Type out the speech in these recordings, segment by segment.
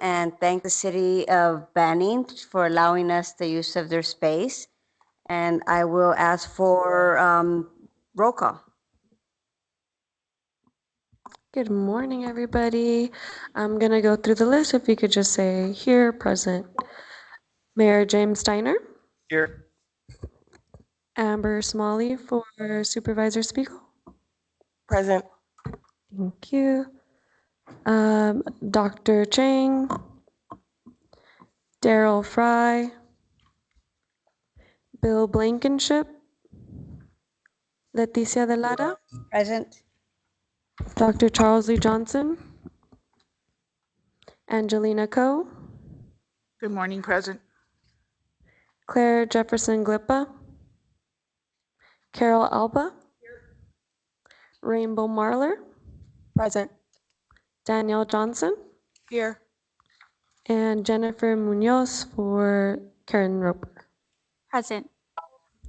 and thank the city of Banning for allowing us the use of their space. And I will ask for roll call. Good morning, everybody. I'm going to go through the list. If you could just say here, present. Mayor James Steiner, Here. Amber Smalley for Supervisor Spiegel. Present. Thank you. Dr. Chang, Daryl Fry, Bill Blankenship, Leticia De Lara, Present. Dr. Charles Lee Johnson, Angelina Coe, Good morning, present. Claire Jefferson Glippa, Carol Alba, Rainbow Marler, Present. Danielle Johnson, Here. and Jennifer Munoz for Karen Roper. Present.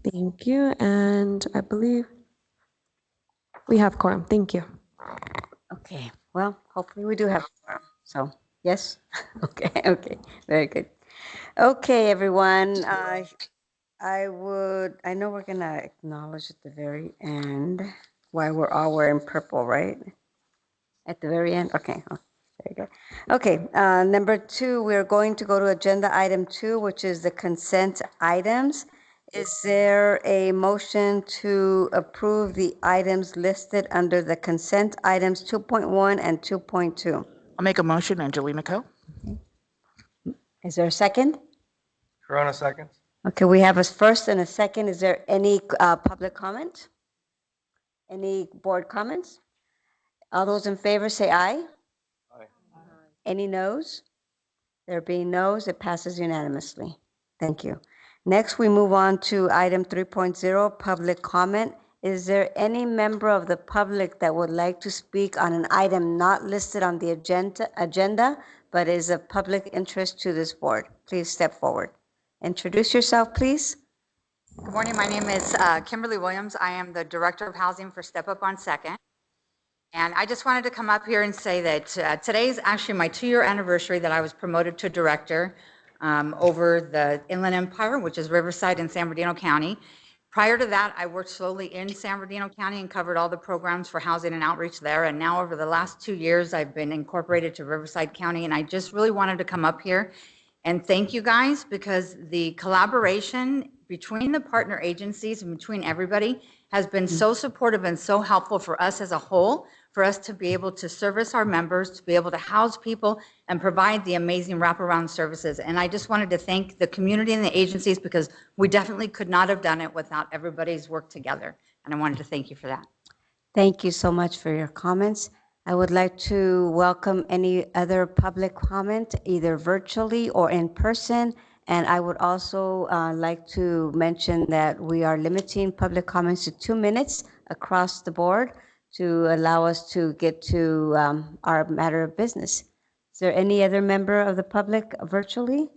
Thank you, and I believe we have quorum. Thank you. Okay, well, hopefully we do have quorum. So, yes? Okay, very good. Okay, everyone, I know we're gonna acknowledge at the very end why we're all wearing purple, right? At the very end, okay, very good. Okay, number 2, we're going to go to agenda item 2, which is the consent items. Is there a motion to approve the items listed under the consent items 2.1 and 2.2? I'll make a motion, Angelina Coe. Is there a second? Corona seconds. Okay, we have a first and a second. Is there any public comment? Any board comments? All those in favor say aye. Aye. Any noes? There being noes, it passes unanimously. Thank you. Next, we move on to item 3.0, public comment. Is there any member of the public that would like to speak on an item not listed on the agenda, but is of public interest to this board? Please step forward. Introduce yourself, please. Good morning. My name is Kimberly Williams. I am the Director of Housing for Step Up on Second. And I just wanted to come up here and say that today is actually my 2-year anniversary that I was promoted to director over the Inland Empire, which is Riverside and San Bernardino County. Prior to that, I worked solely in San Bernardino County and covered all the programs for housing and outreach there. And now over the last 2 years, I've been incorporated to Riverside County. And I just really wanted to come up here and thank you guys, because the collaboration between the partner agencies and between everybody has been so supportive and so helpful for us as a whole, for us to be able to service our members, to be able to house people and provide the amazing wraparound services. And I just wanted to thank the community and the agencies, because we definitely could not have done it without everybody's work together. And I wanted to thank you for that. Thank you so much for your comments. I would like to welcome any other public comment, either virtually or in person. And I would also like to mention that we are limiting public comments to 2 minutes across the board to allow us to get to our matter of business. Is there any other member of the public virtually?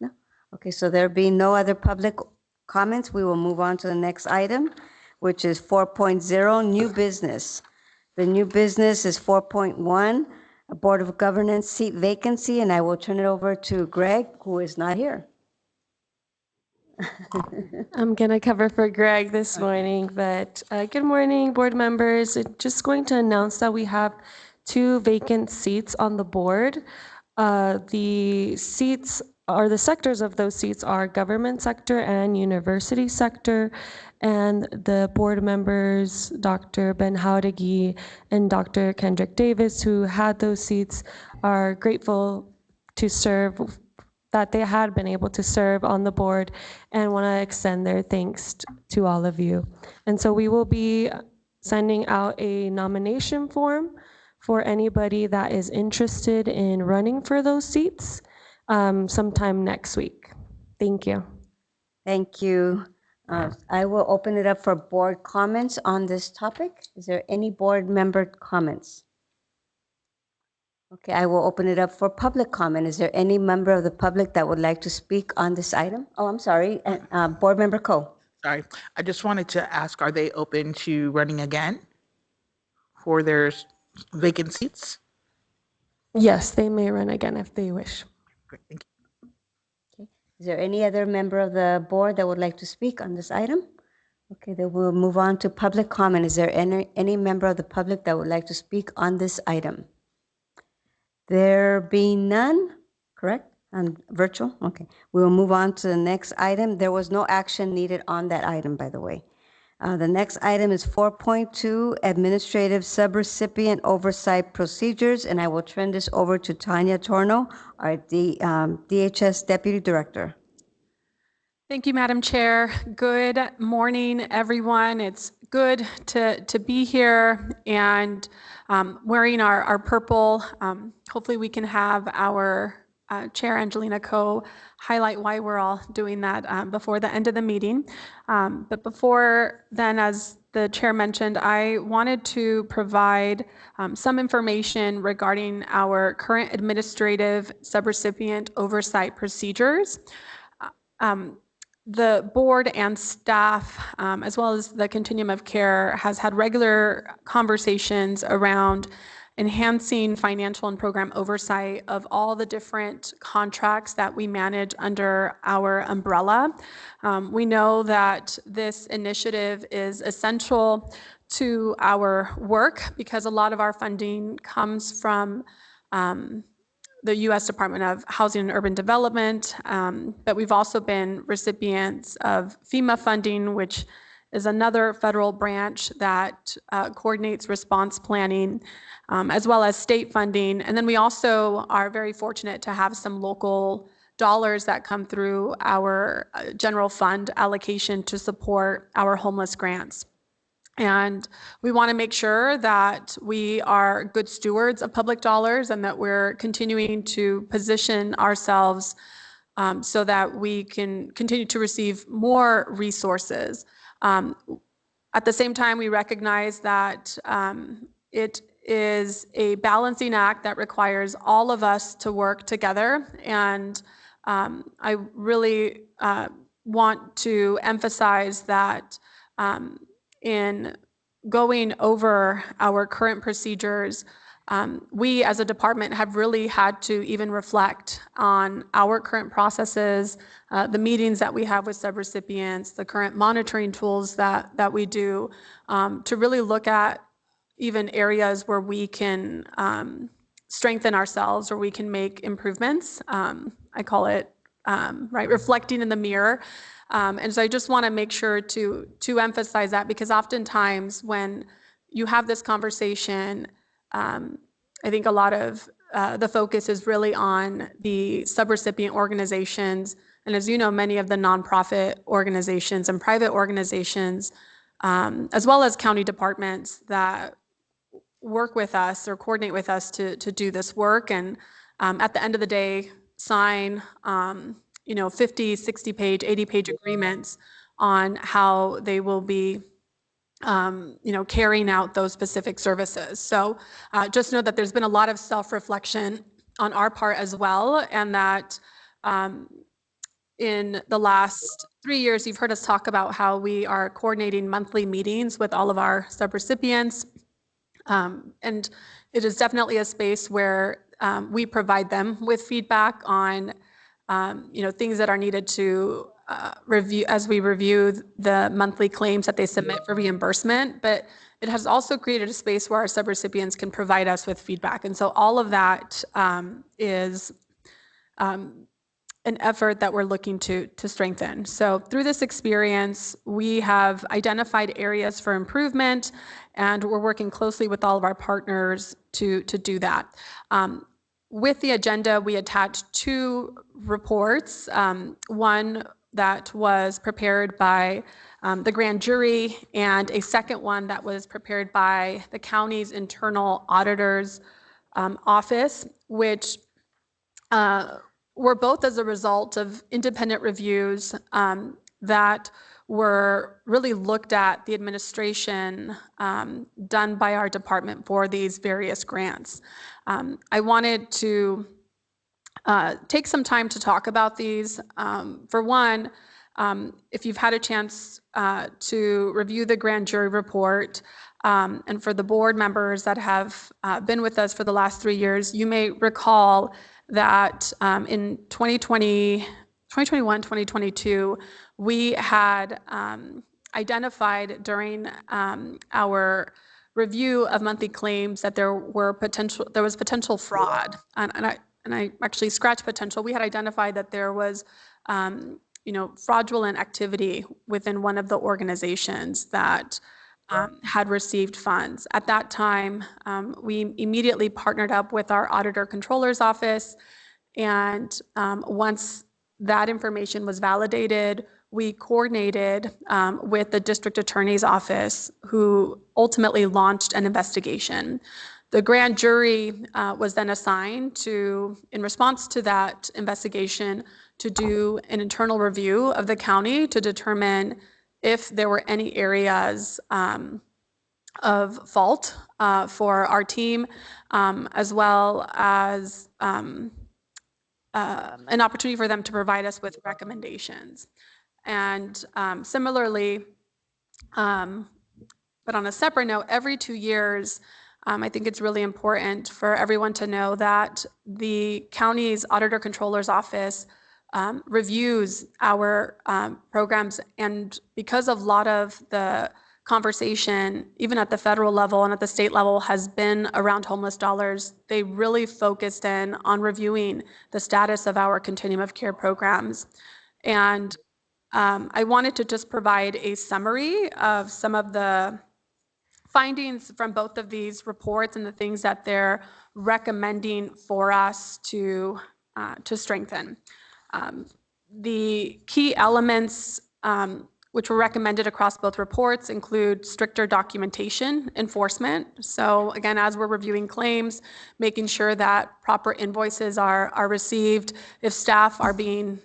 No? Okay, so there being no other public comments, we will move on to the next item, which is 4.0, new business. The new business is 4.1, a Board of Governance seat vacancy, and I will turn it over to Greg, who is not here. I'm going to cover for Greg this morning, but good morning, board members. Just going to announce that we have 2 vacant seats on the board. The seats, or the sectors of those seats, are government sector and university sector. And the board members, Dr. Ben Howdegi and Dr. Kendrick Davis, who had those seats, are grateful to serve, that they had been able to serve on the board, and want to extend their thanks to all of you. And so we will be sending out a nomination form for anybody that is interested in running for those seats sometime next week. Thank you. Thank you. I will open it up for board comments on this topic. Is there any board member comments? Okay, I will open it up for public comment. Is there any member of the public that would like to speak on this item? Oh, I'm sorry, Board Member Coe. Sorry. I just wanted to ask, are they open to running again for their vacant seats? Yes, they may run again if they wish. Great, thank you. Okay. Is there any other member of the board that would like to speak on this item? Okay, then we'll move on to public comment. Is there any member of the public that would like to speak on this item? There being none, correct? On virtual? Okay. We will move on to the next item. There was no action needed on that item, by the way. The next item is 4.2, Administrative Subrecipient Oversight Procedures, and I will turn this over to Tanya Torno, our DHS Deputy Director. Thank you, Madam Chair. Good morning, everyone. It's good to be here and wearing our purple. Hopefully we can have our Chair Angelina CoC highlight why we're all doing that before the end of the meeting. But before then, as the chair mentioned, I wanted to provide some information regarding our current administrative subrecipient oversight procedures. The board and staff, as well as the continuum of care, has had regular conversations around enhancing financial and program oversight of all the different contracts that we manage under our umbrella. We know that this initiative is essential to our work because a lot of our funding comes from the U.S. Department of Housing and Urban Development, but we've also been recipients of FEMA funding, which is another federal branch that coordinates response planning, as well as state funding. And then we also are very fortunate to have some local dollars that come through our general fund allocation to support our homeless grants. And we want to make sure that we are good stewards of public dollars and that we're continuing to position ourselves so that we can continue to receive more resources. At the same time, we recognize that it is a balancing act that requires all of us to work together. And I really want to emphasize that in going over our current procedures, we as a department have really had to even reflect on our current processes, the meetings that we have with subrecipients, the current monitoring tools that we do, to really look at even areas where we can strengthen ourselves or we can make improvements. I call it reflecting in the mirror. And so I just want to make sure to emphasize that, because oftentimes when you have this conversation, I think a lot of the focus is really on the subrecipient organizations. And as you know, many of the nonprofit organizations and private organizations, as well as county departments that work with us or coordinate with us to do this work. And at the end of the day, sign 50, 60 page, 80 page agreements on how they will be carrying out those specific services. So just know that there's been a lot of self-reflection on our part as well, and that in the last 3 years, you've heard us talk about how we are coordinating monthly meetings with all of our subrecipients. And it is definitely a space where we provide them with feedback on things that are needed to review as we review the monthly claims that they submit for reimbursement. But it has also created a space where our subrecipients can provide us with feedback. And so all of that is an effort that we're looking to strengthen. So through this experience, we have identified areas for improvement, and we're working closely with all of our partners to do that. With the agenda, we attached 2 reports, one that was prepared by the grand jury and a second one that was prepared by the county's internal auditor's office, which were both as a result of independent reviews that were really looked at the administration done by our department for these various grants. I wanted to take some time to talk about these. For one, if you've had a chance to review the grand jury report, And for the board members that have been with us for the last 3 years, you may recall that in 2021, 2022, we had identified during our review of monthly claims that there was potential fraud, and I actually scratched potential. We had identified that there was fraudulent activity within one of the organizations that had received funds. At that time, we immediately partnered up with our auditor controller's office, and once that information was validated, we coordinated with the district attorney's office, who ultimately launched an investigation. The grand jury was then assigned to, in response to that investigation, to do an internal review of the county to determine if there were any areas of fault for our team, as well as an opportunity for them to provide us with recommendations. And similarly, but on a separate note, every 2 years, I think it's really important for everyone to know that the county's auditor controller's office reviews our programs. And because of a lot of the conversation, even at the federal level and at the state level, has been around homeless dollars, they really focused in on reviewing the status of our continuum of care programs. And I wanted to just provide a summary of some of the findings from both of these reports and the things that they're recommending for us to strengthen. The key elements which were recommended across both reports include stricter documentation enforcement. So again, as we're reviewing claims, making sure that proper invoices are received. If staff are being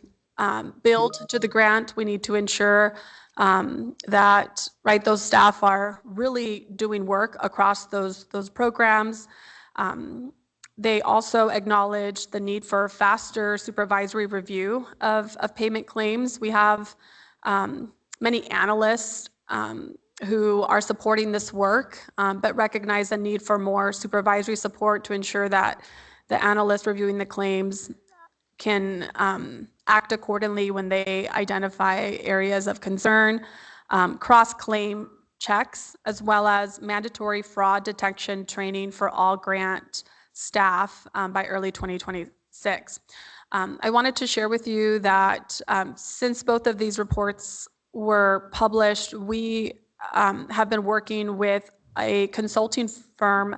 billed to the grant, we need to ensure that those staff are really doing work across those programs. They also acknowledge the need for faster supervisory review of payment claims. We have many analysts who are supporting this work, but recognize the need for more supervisory support to ensure that the analysts reviewing the claims can act accordingly when they identify areas of concern, cross-claim checks, as well as mandatory fraud detection training for all grant staff by early 2026. I wanted to share with you that since both of these reports were published, we have been working with a consulting firm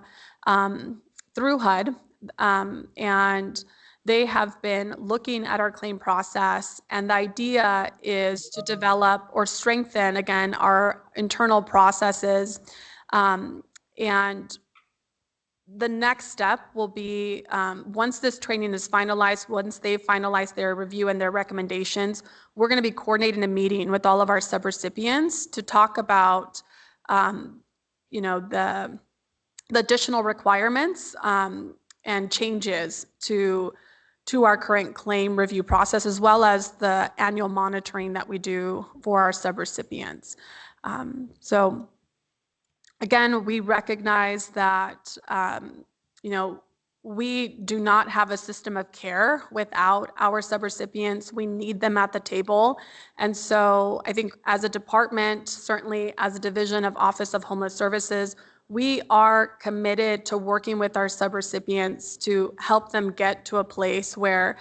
through HUD, and they have been looking at our claim process, and the idea is to develop or strengthen, again, our internal processes. And the next step will be, once this training is finalized, once they've finalized their review and their recommendations, we're going to be coordinating a meeting with all of our subrecipients to talk about, the additional requirements and changes to our current claim review process, as well as the annual monitoring that we do for our subrecipients. So again, we recognize that, we do not have a system of care without our subrecipients. We need them at the table. And so I think as a department, certainly as a division of Office of Homeless Services, we are committed to working with our subrecipients to help them get to a place where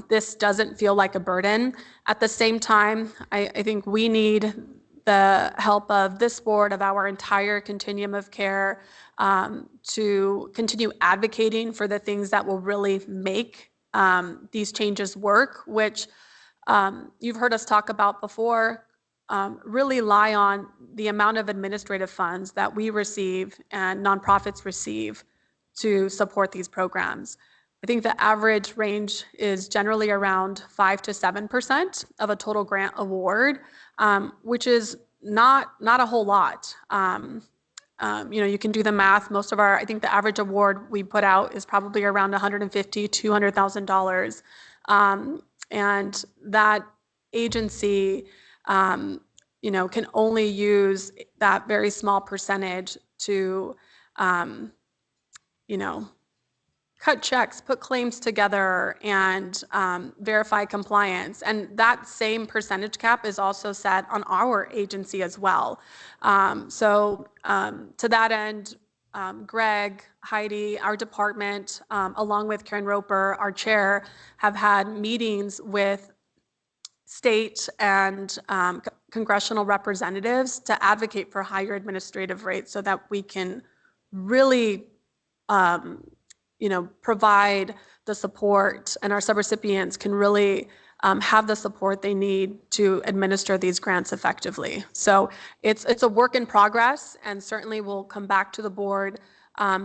this doesn't feel like a burden. At the same time, I think we need the help of this board, of our entire continuum of care, to continue advocating for the things that will really make these changes work, which you've heard us talk about before, really lie on the amount of administrative funds that we receive and nonprofits receive to support these programs. I think the average range is generally around 5 to 7% of a total grant award, which is not a whole lot. You can do the math. Most of I think the average award we put out is probably around $150,000, $200,000. And that agency, can only use that very small percentage to, cut checks, put claims together, and verify compliance. And that same percentage cap is also set on our agency as well. To that end, Greg, Heidi, our department, along with Karen Roper, our chair, have had meetings with state and congressional representatives to advocate for higher administrative rates so that we can really provide the support, and our subrecipients can really have the support they need to administer these grants effectively. So it's a work in progress, and certainly we'll come back to the board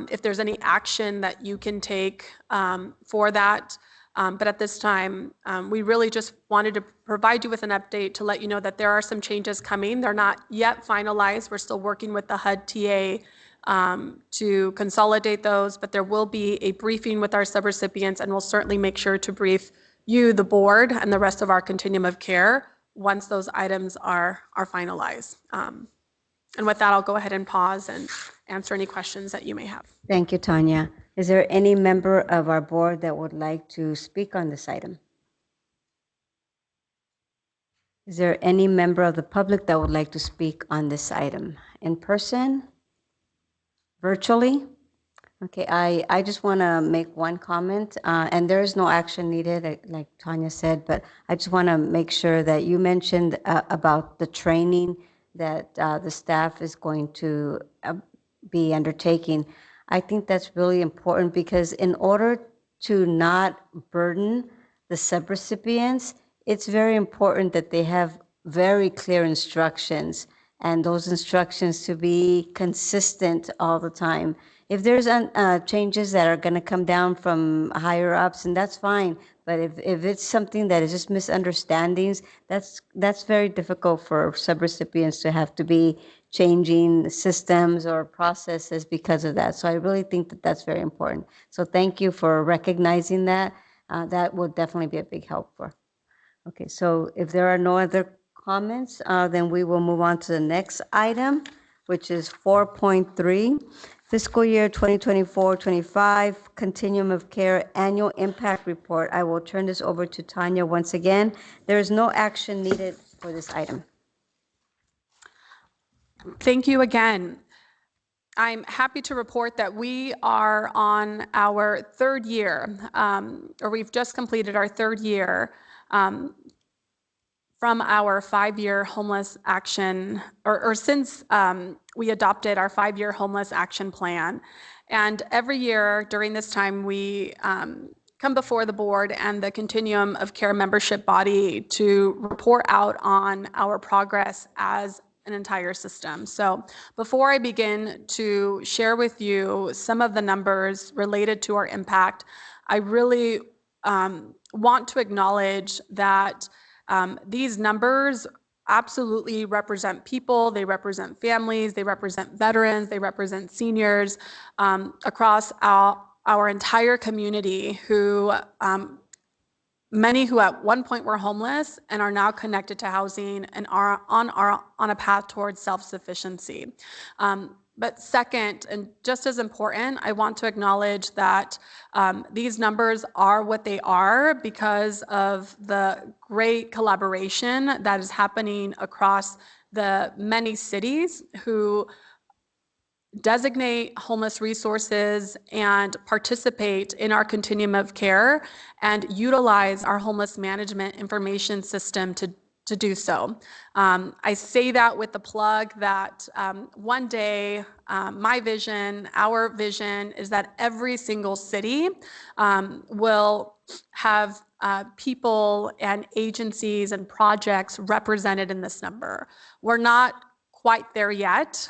if there's any action that you can take for that. But at this time, we really just wanted to provide you with an update to let you know that there are some changes coming. They're not yet finalized. We're still working with the HUD TA to consolidate those, but there will be a briefing with our subrecipients, and we'll certainly make sure to brief you, the board, and the rest of our continuum of care once those items are finalized. And with that, I'll go ahead and pause and answer any questions that you may have. Thank you, Tanya. Is there any member of our board that would like to speak on this item? Is there any member of the public that would like to speak on this item? In person? Virtually? Okay, I just want to make one comment, and there is no action needed, like Tanya said, but I just want to make sure that you mentioned about the training that the staff is going to be undertaking. I think that's really important because in order to not burden the subrecipients, it's very important that they have very clear instructions, and those instructions to be consistent all the time. If there's changes that are going to come down from higher ups, and that's fine. But if it's something that is just misunderstandings, that's very difficult for subrecipients to have to be changing systems or processes because of that. So I really think that that's very important. So thank you for recognizing that. That will definitely be a big help for. Okay, so if there are no other comments, then we will move on to the next item, which is 4.3, fiscal year 2024-25, Continuum of Care Annual Impact Report. I will turn this over to Tanya once again. There is no action needed for this item. Thank you again. I'm happy to report that we are on our third year, or we've just completed our third year from our 5-year homeless action, or since we adopted our 5-year homeless action plan. And every year during this time, we come before the board and the Continuum of Care membership body to report out on our progress as an entire system. So before I begin to share with you some of the numbers related to our impact, I really want to acknowledge that these numbers absolutely represent people, they represent families, they represent veterans, they represent seniors across our entire community who, many who at one point were homeless and are now connected to housing and are on a path towards self-sufficiency. But second, and just as important, I want to acknowledge that these numbers are what they are because of the great collaboration that is happening across the many cities who designate homeless resources and participate in our continuum of care and utilize our homeless management information system to do so. I say that with the plug that one day, my vision, our vision is that every single city will have people and agencies and projects represented in this number. We're not quite there yet.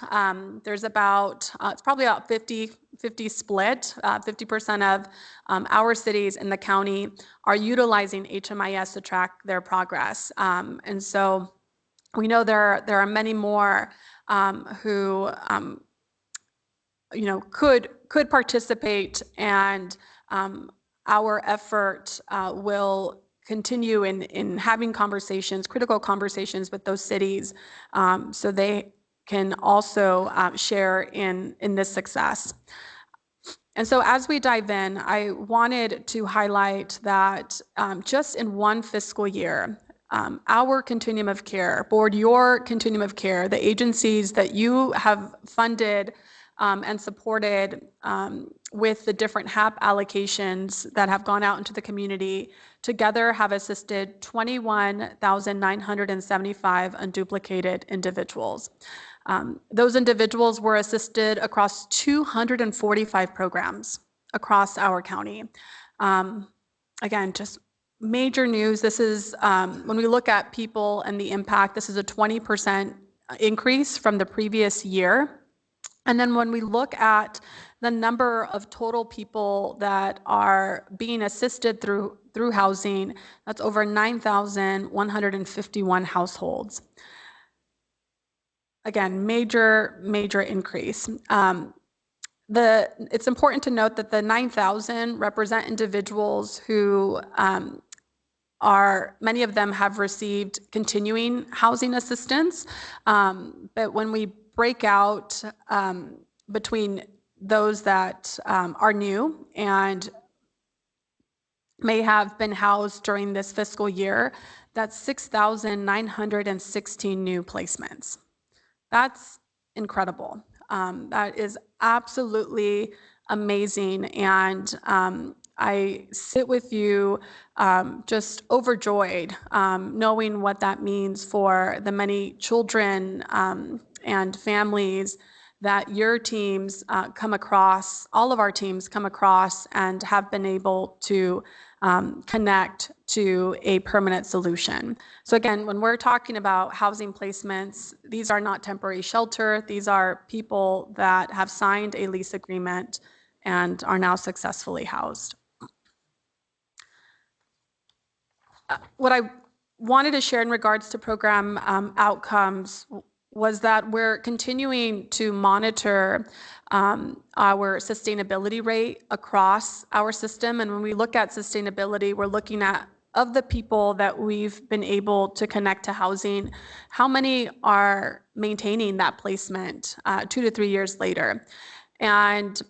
There's about, it's probably about 50-50 split. 50% of our cities in the county are utilizing HMIS to track their progress. And so we know there are many more who could participate, and our effort will continue in having conversations, critical conversations with those cities, so they can also share in this success. And so as we dive in, I wanted to highlight that just in one fiscal year, our continuum of care, board, your continuum of care, the agencies that you have funded and supported with the different HAP allocations that have gone out into the community, together have assisted 21,975 unduplicated individuals. Those individuals were assisted across 245 programs across our county. Again, just major news. This is, when we look at people and the impact, this is a 20% increase from the previous year. And then when we look at the number of total people that are being assisted through housing, that's over 9,151 households. Again, major increase. It's important to note that the 9,000 represent individuals who many of them have received continuing housing assistance. But when we break out between those that are new and may have been housed during this fiscal year, that's 6,916 new placements. That's incredible. That is absolutely amazing. And I sit with you just overjoyed, knowing what that means for the many children and families that your teams come across, all of our teams come across and have been able to connect to a permanent solution. So again, when we're talking about housing placements, these are not temporary shelter. These are people that have signed a lease agreement and are now successfully housed. What I wanted to share in regards to program outcomes was that we're continuing to monitor our sustainability rate across our system. And when we look at sustainability, we're looking at, of the people that we've been able to connect to housing, how many are maintaining that placement 2 to 3 years later. And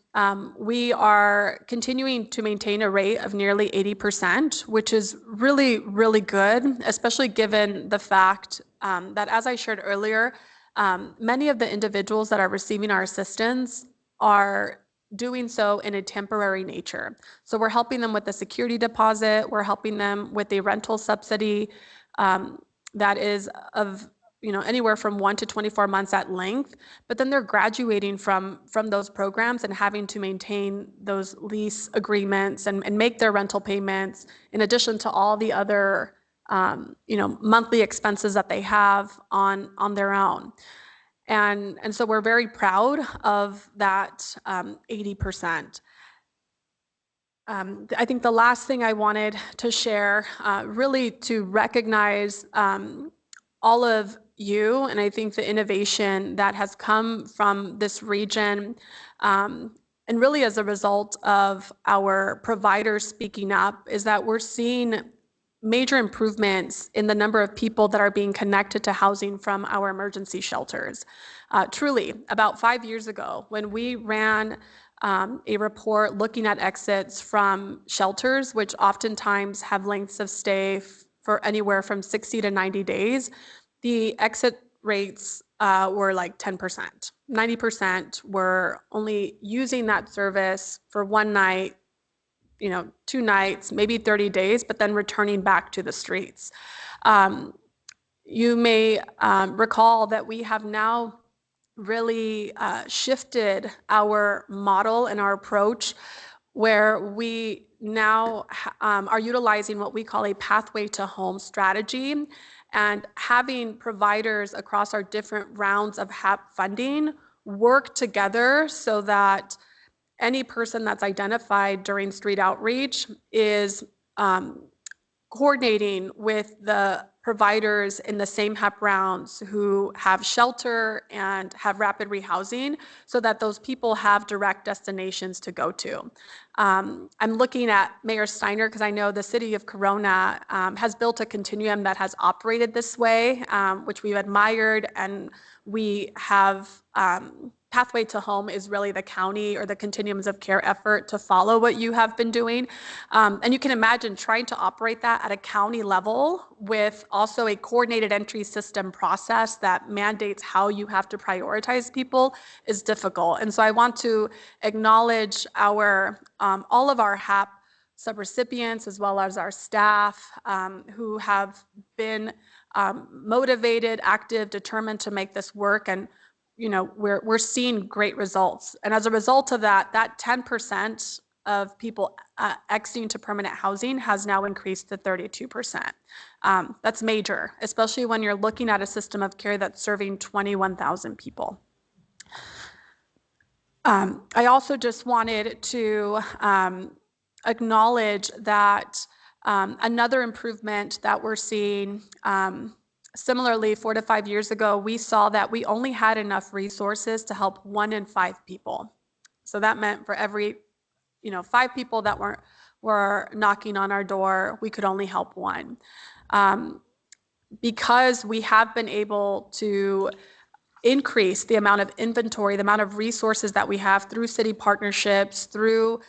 we are continuing to maintain a rate of nearly 80%, which is really, really good, especially given the fact that, as I shared earlier, many of the individuals that are receiving our assistance are doing so in a temporary nature. So we're helping them with the security deposit, we're helping them with a rental subsidy that is of anywhere from 1 to 24 months at length, but then they're graduating from those programs and having to maintain those lease agreements and make their rental payments in addition to all the other monthly expenses that they have on their own. And so we're very proud of that 80%. I think the last thing I wanted to share, really to recognize all of you, and I think the innovation that has come from this region, and really as a result of our providers speaking up, is that we're seeing major improvements in the number of people that are being connected to housing from our emergency shelters. Truly, about 5 years ago, when we ran a report looking at exits from shelters, which oftentimes have lengths of stay for anywhere from 60 to 90 days, the exit rates were like 10%. 90% were only using that service for one night, 2 nights, maybe 30 days, but then returning back to the streets. You may recall that we have now really shifted our model and our approach, where we now are utilizing what we call a pathway to home strategy, and having providers across our different rounds of HAP funding work together so that any person that's identified during street outreach is coordinating with the providers in the same HEP rounds who have shelter and have rapid rehousing so that those people have direct destinations to go to. I'm looking at Mayor Steiner because I know the city of Corona has built a continuum that has operated this way, which we've admired, and we have Pathway to Home is really the county or the continuums of care effort to follow what you have been doing. And you can imagine trying to operate that at a county level with also a coordinated entry system process that mandates how you have to prioritize people is difficult. And so I want to acknowledge our all of our HAP subrecipients as well as our staff who have been motivated, active, determined to make this work. And we're seeing great results. And as a result of that 10% of people exiting to permanent housing has now increased to 32%. That's major, especially when you're looking at a system of care that's serving 21,000 people. I also just wanted to acknowledge that another improvement that we're seeing, similarly, 4 to 5 years ago, we saw that we only had enough resources to help 1 in 5 people. So that meant for every 5 people that were knocking on our door, we could only help 1. Because we have been able to increase the amount of inventory, the amount of resources that we have through city partnerships, through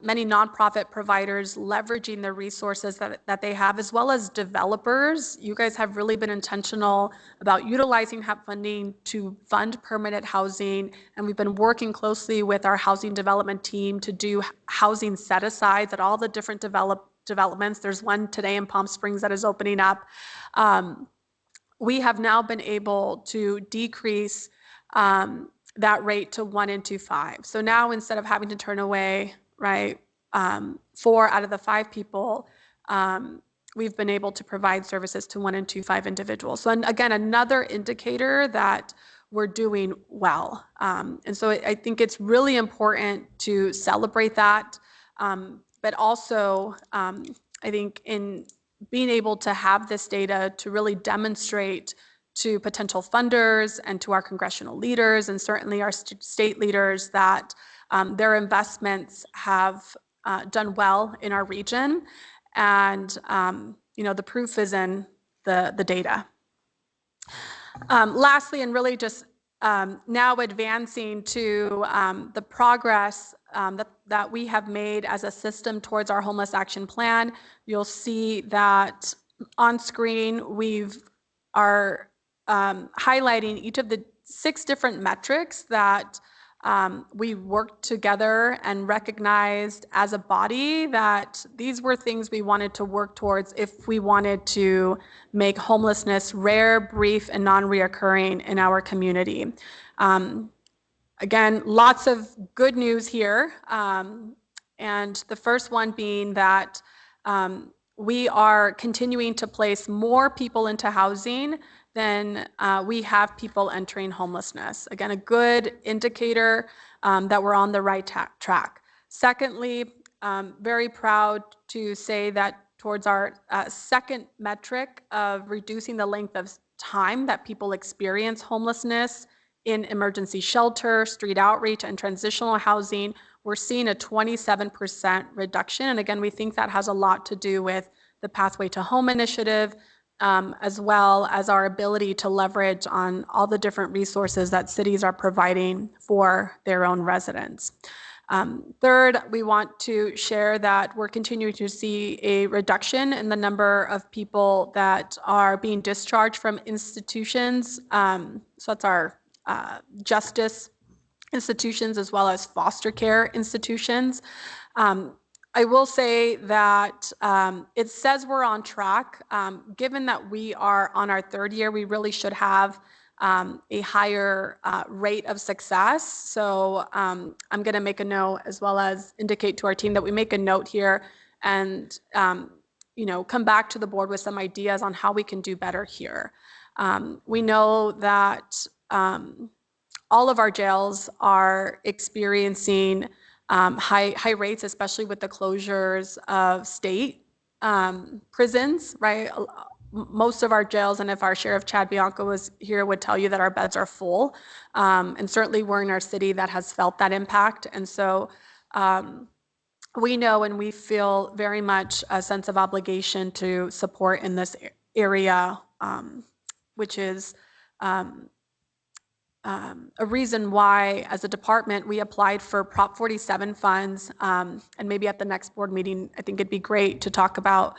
many nonprofit providers leveraging the resources that they have, as well as developers. You guys have really been intentional about utilizing HAP funding to fund permanent housing, and we've been working closely with our housing development team to do housing set-asides at all the different developments. There's one today in Palm Springs that is opening up. We have now been able to decrease that rate to 1 in 5. So now instead of having to turn away, 4 out of the 5 people, we've been able to provide services to 1 in 5 individuals. So again, another indicator that we're doing well. And so I think it's really important to celebrate that, but also I think in being able to have this data to really demonstrate to potential funders and to our congressional leaders and certainly our state leaders that their investments have done well in our region. And the proof is in the data. Lastly, and really just now advancing to the progress that we have made as a system towards our homeless action plan, you'll see that on screen we are highlighting each of the 6 different metrics that we worked together and recognized as a body that these were things we wanted to work towards if we wanted to make homelessness rare, brief, and non-reoccurring in our community. Again, lots of good news here. And the first one being that we are continuing to place more people into housing than we have people entering homelessness. Again, a good indicator that we're on the right track. Secondly, very proud to say that towards our second metric of reducing the length of time that people experience homelessness in emergency shelter, street outreach, and transitional housing, we're seeing a 27% reduction. And again, we think that has a lot to do with the Pathway to Home initiative, as well as our ability to leverage on all the different resources that cities are providing for their own residents. Third, we want to share that we're continuing to see a reduction in the number of people that are being discharged from institutions. So that's our justice institutions as well as foster care institutions. I will say that it says we're on track. Given that we are on our 3rd year, we really should have a higher rate of success. So I'm going to make a note as well as indicate to our team that we make a note here and come back to the board with some ideas on how we can do better here. We know that all of our jails are experiencing high rates, especially with the closures of state prisons, right? most of our jails, and if our Sheriff Chad Bianco was here, would tell you that our beds are full. And certainly we're in our city that has felt that impact. And so we know and we feel very much a sense of obligation to support in this area, which is a reason why, as a department, we applied for Prop 47 funds. And maybe at the next board meeting, I think it'd be great to talk about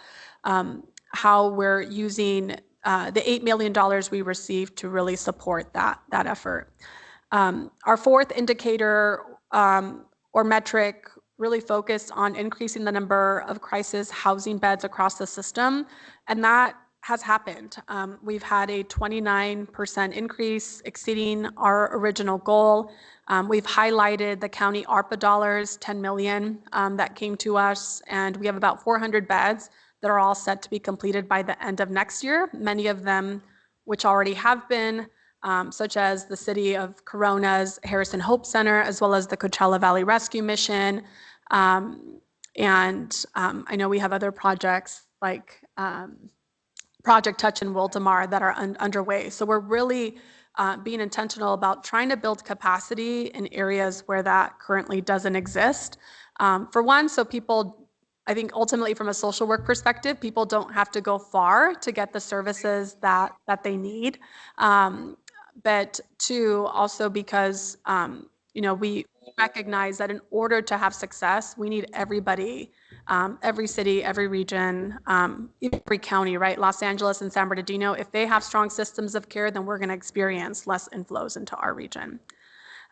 how we're using the $8 million we received to really support that effort. Our fourth indicator or metric really focused on increasing the number of crisis housing beds across the system, and that has happened. We've had a 29% increase, exceeding our original goal. We've highlighted the county ARPA dollars, 10 million, that came to us, and we have about 400 beds that are all set to be completed by the end of next year, many of them which already have been, such as the City of Corona's Harrison Hope Center, as well as the Coachella Valley Rescue Mission. And I know we have other projects like Project Touch in Wildomar that are underway. So we're really being intentional about trying to build capacity in areas where that currently doesn't exist. For one, so people, I think ultimately from a social work perspective, people don't have to go far to get the services that they need. But two, also because we recognize that in order to have success, we need everybody, every city, every region, every county, right? Los Angeles and San Bernardino, if they have strong systems of care, then we're going to experience less inflows into our region.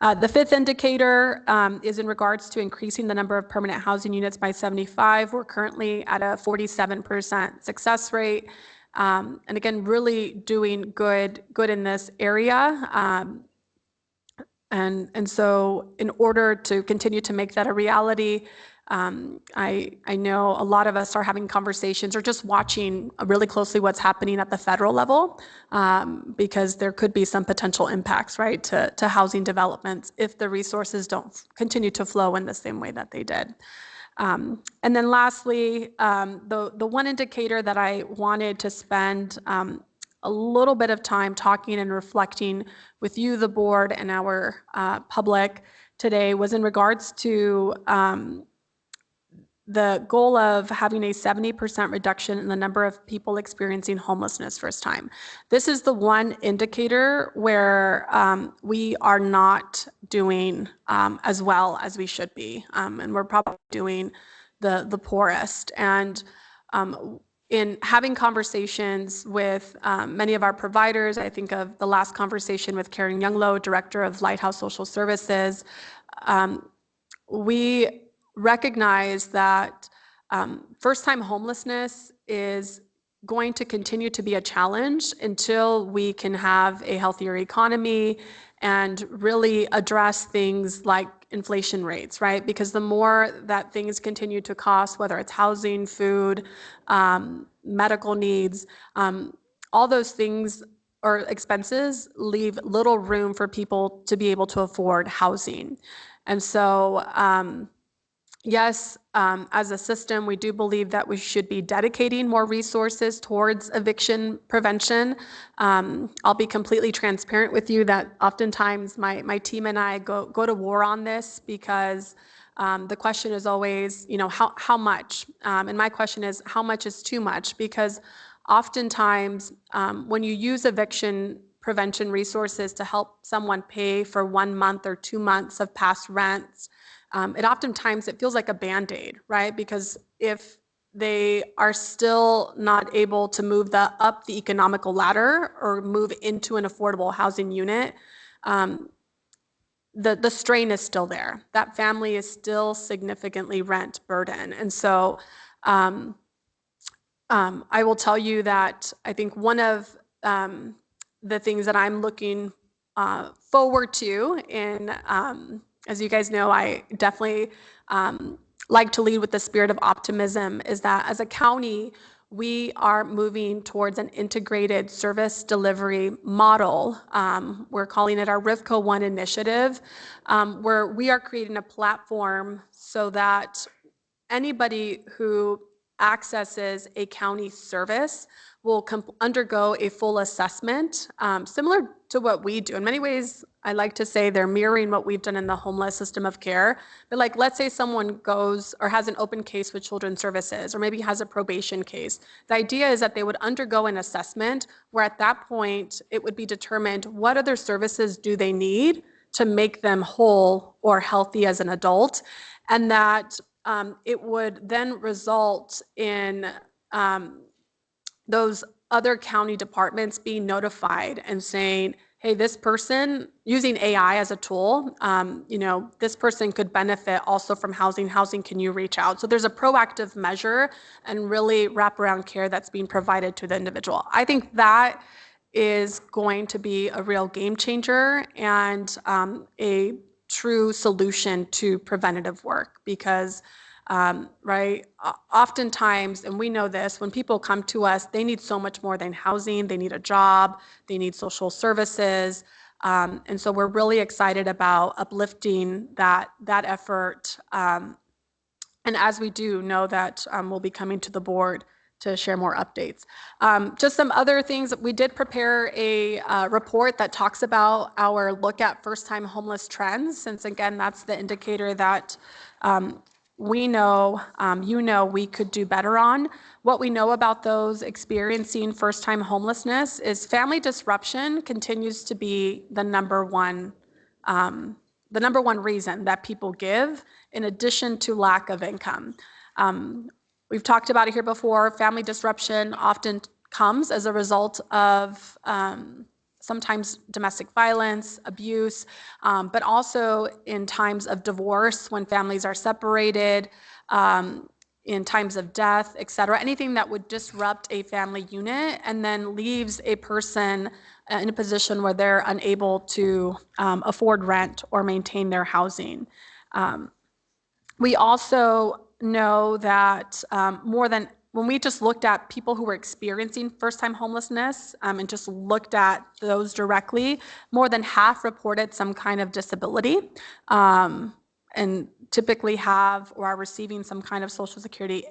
The fifth indicator is in regards to increasing the number of permanent housing units by 75. We're currently at a 47% success rate. And again, really doing good in this area. And so in order to continue to make that a reality, I know a lot of us are having conversations or just watching really closely what's happening at the federal level, because there could be some potential impacts, right, to housing developments if the resources don't continue to flow in the same way that they did. And then lastly, the one indicator that I wanted to spend a little bit of time talking and reflecting with you, the board, and our public today was in regards to the goal of having a 70% reduction in the number of people experiencing homelessness first time. This is the one indicator where we are not doing as well as we should be, and we're probably doing the poorest. And in having conversations with many of our providers, I think of the last conversation with Karen Younglow, Director of Lighthouse Social Services, we recognize that first-time homelessness is going to continue to be a challenge until we can have a healthier economy and really address things like inflation rates, right? Because the more that things continue to cost, whether it's housing, food, medical needs, all those things or expenses leave little room for people to be able to afford housing. And so, yes, as a system, we do believe that we should be dedicating more resources towards eviction prevention. I'll be completely transparent with you that oftentimes my team and I go to war on this because the question is always, how much? And my question is, how much is too much? Because oftentimes when you use eviction prevention resources to help someone pay for 1 month or 2 months of past rents, it feels like a Band-Aid, right? Because if they are still not able to move up the economical ladder or move into an affordable housing unit, the strain is still there. That family is still significantly rent burden. And so I will tell you that I think one of the things that I'm looking forward to in, as you guys know, I definitely like to lead with the spirit of optimism, is that as a county, we are moving towards an integrated service delivery model. We're calling it our RIVCO One initiative, where we are creating a platform so that anybody who accesses a county service will undergo a full assessment, similar to what we do. In many ways, I like to say they're mirroring what we've done in the homeless system of care. But like, let's say someone goes or has an open case with Children's Services, or maybe has a probation case. The idea is that they would undergo an assessment where at that point, it would be determined what other services do they need to make them whole or healthy as an adult, and that it would then result in those other county departments being notified and saying, hey, this person, using AI as a tool, this person could benefit also from housing. Housing, can you reach out? So there's a proactive measure and really wraparound care that's being provided to the individual. I think that is going to be a real game changer and a true solution to preventative work, because oftentimes, and we know this, when people come to us, they need so much more than housing. They need a job, they need social services. And so we're really excited about uplifting that effort. And as we do, know that we'll be coming to the board to share more updates. Just some other things, we did prepare a report that talks about our look at first-time homeless trends, since again, that's the indicator that we know, we could do better on. What we know about those experiencing first-time homelessness is family disruption continues to be the number one reason that people give, in addition to lack of income. We've talked about it here before. Family disruption often comes as a result of sometimes domestic violence, abuse, but also in times of divorce, when families are separated, in times of death, et cetera, anything that would disrupt a family unit and then leaves a person in a position where they're unable to afford rent or maintain their housing. We also know that when we just looked at people who were experiencing first-time homelessness and just looked at those directly, more than half reported some kind of disability and typically have or are receiving some kind of Social Security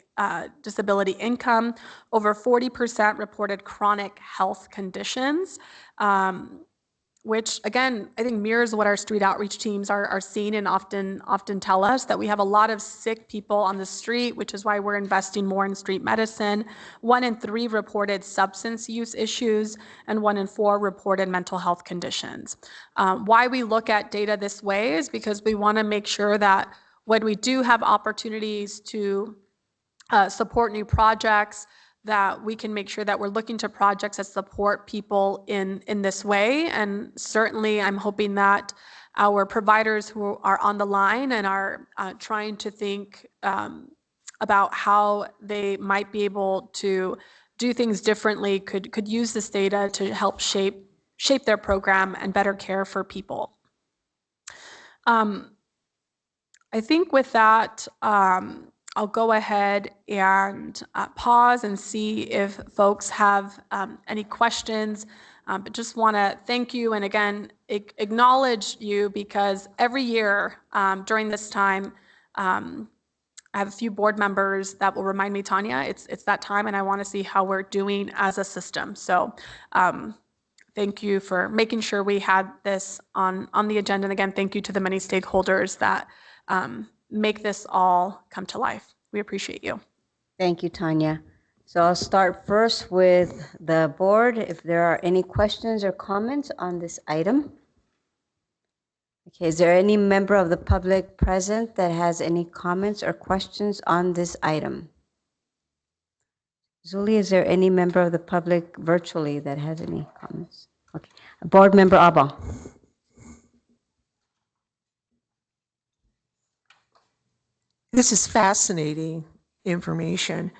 disability income. Over 40% reported chronic health conditions, which again, I think mirrors what our street outreach teams are seeing and often tell us, that we have a lot of sick people on the street, which is why we're investing more in street medicine. 1 in 3 reported substance use issues, and 1 in 4 reported mental health conditions. Why we look at data this way is because we want to make sure that when we do have opportunities to support new projects, that we can make sure that we're looking to projects that support people in this way. And certainly I'm hoping that our providers who are on the line and are trying to think about how they might be able to do things differently could use this data to help shape their program and better care for people. I think with that, I'll go ahead and pause and see if folks have any questions, but just want to thank you and again, acknowledge you, because every year during this time, I have a few board members that will remind me, Tanya, it's that time and I want to see how we're doing as a system. So thank you for making sure we had this on the agenda. And again, thank you to the many stakeholders that make this all come to life. We appreciate you. Thank you, Tanya. So I'll start first with the board, if there are any questions or comments on this item. Okay, is there any member of the public present that has any comments or questions on this item? Zuli, is there any member of the public virtually that has any comments? Okay, Board Member Abba. This is fascinating information,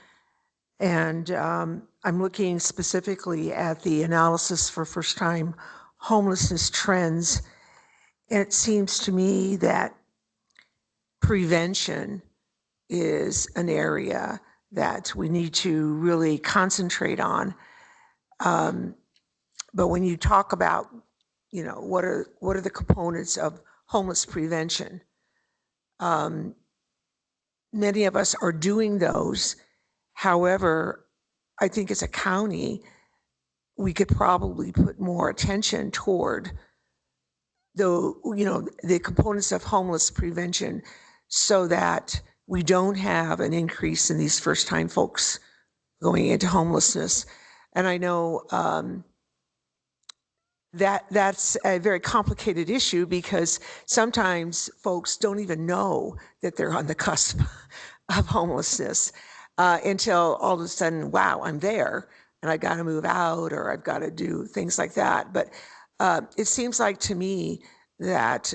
and I'm looking specifically at the analysis for first-time homelessness trends, and it seems to me that prevention is an area that we need to really concentrate on. But when you talk about, what are the components of homeless prevention? Many of us are doing those. However, I think as a county, we could probably put more attention toward the components of homeless prevention so that we don't have an increase in these first-time folks going into homelessness. And I know that's a very complicated issue because sometimes folks don't even know that they're on the cusp of homelessness until all of a sudden, wow, I'm there and I got to move out or I've got to do things like that. But it seems like to me that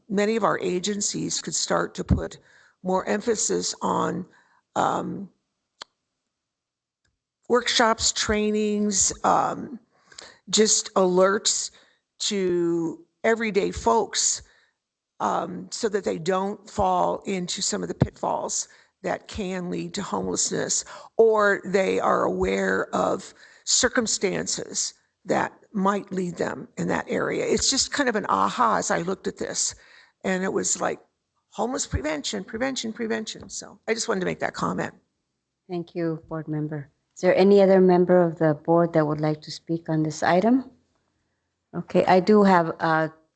many of our agencies could start to put more emphasis on workshops, trainings, just alerts to everyday folks so that they don't fall into some of the pitfalls that can lead to homelessness, or they are aware of circumstances that might lead them in that area. It's just kind of an aha as I looked at this. And it was like homeless prevention, prevention, prevention. So I just wanted to make that comment. Thank you, board member. Is there any other member of the board that would like to speak on this item? Okay, I do have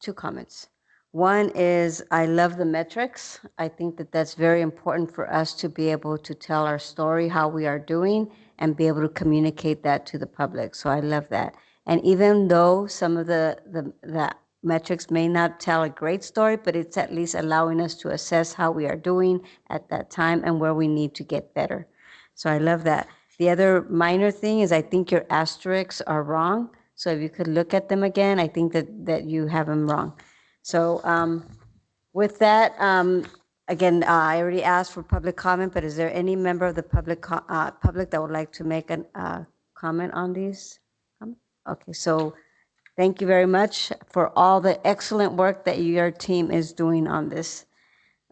two comments. One is I love the metrics. I think that that's very important for us to be able to tell our story, how we are doing, and be able to communicate that to the public. So I love that. And even though some of the metrics may not tell a great story, but it's at least allowing us to assess how we are doing at that time and where we need to get better. So I love that. The other minor thing is I think your asterisks are wrong. So if you could look at them again, I think that you have them wrong. So with that, again, I already asked for public comment, but is there any member of the public that would like to make a comment on these? Okay, so thank you very much for all the excellent work that your team is doing on this.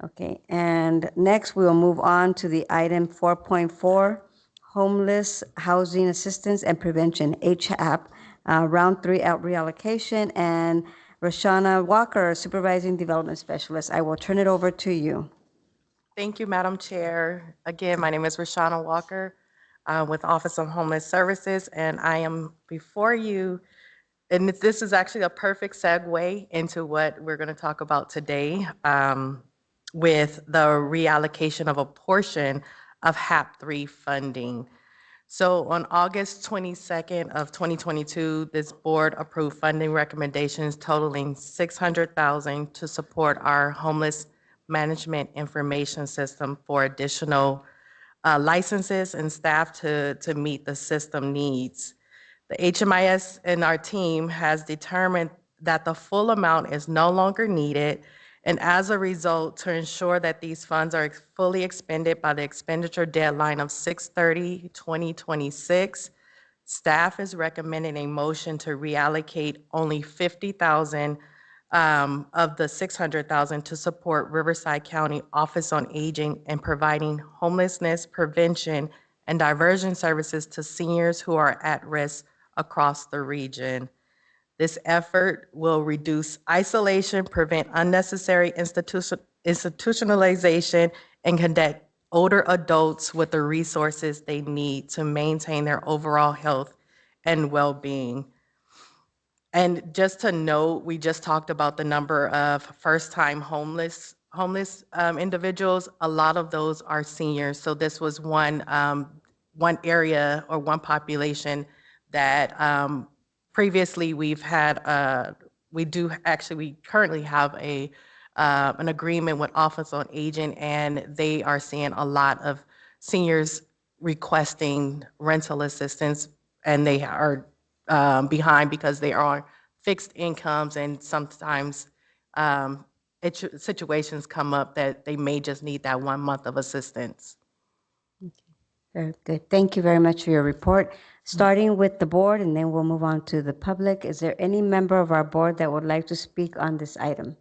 Okay, and next we will move on to the item 4.4, Homeless Housing Assistance and Prevention, HAP, Round 3 reallocation, and Roshana Walker, Supervising Development Specialist. I will turn it over to you. Thank you, Madam Chair. Again, my name is Roshana Walker with Office of Homeless Services, and I am before you, and this is actually a perfect segue into what we're going to talk about today with the reallocation of a portion of HAP 3 funding. So on August 22nd of 2022, this board approved funding recommendations totaling $600,000 to support our homeless management information system for additional licenses and staff to meet the system needs. The HMIS and our team has determined that the full amount is no longer needed, and as a result, to ensure that these funds are fully expended by the expenditure deadline of 6/30/2026, staff is recommending a motion to reallocate only $50,000 of the $600,000 to support Riverside County Office on Aging and providing homelessness prevention and diversion services to seniors who are at risk across the region. This effort will reduce isolation, prevent unnecessary institutionalization, and connect older adults with the resources they need to maintain their overall health and well-being. And just to note, we just talked about the number of first-time homeless individuals. A lot of those are seniors. So this was one area or one population that previously we've had. We currently have an agreement with Office on Aging, and they are seeing a lot of seniors requesting rental assistance, and they are behind because they are on fixed incomes, and sometimes situations come up that they may just need that 1 month of assistance. Very good. Thank you very much for your report. Starting with the board, and then we'll move on to the public. Is there any member of our board that would like to speak on this item?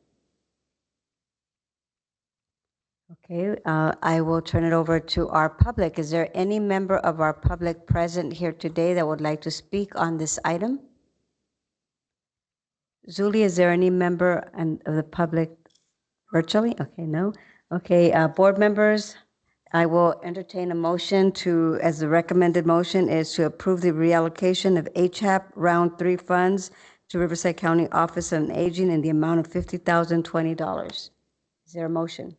Okay, I will turn it over to our public. Is there any member of our public present here today that would like to speak on this item? Zuli, is there any member of the public virtually? Okay, no. Okay, board members, I will entertain a motion to, as the recommended motion is to approve the reallocation of HAP Round 3 funds to Riverside County Office on Aging in the amount of $50,020. Is there a motion?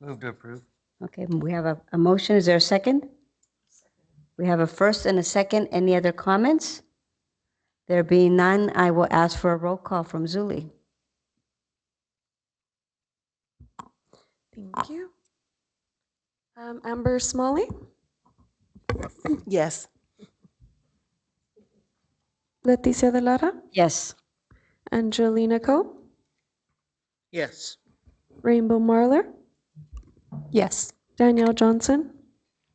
Move to approve. Okay, we have a motion. Is there a second? We have a first and a second. Any other comments? There being none, I will ask for a roll call from Zuli. Thank you. Amber Smalley, Yes. Leticia de Lara, Yes. Angelina Co, Yes. Rainbow Marler, Yes. Danielle Johnson,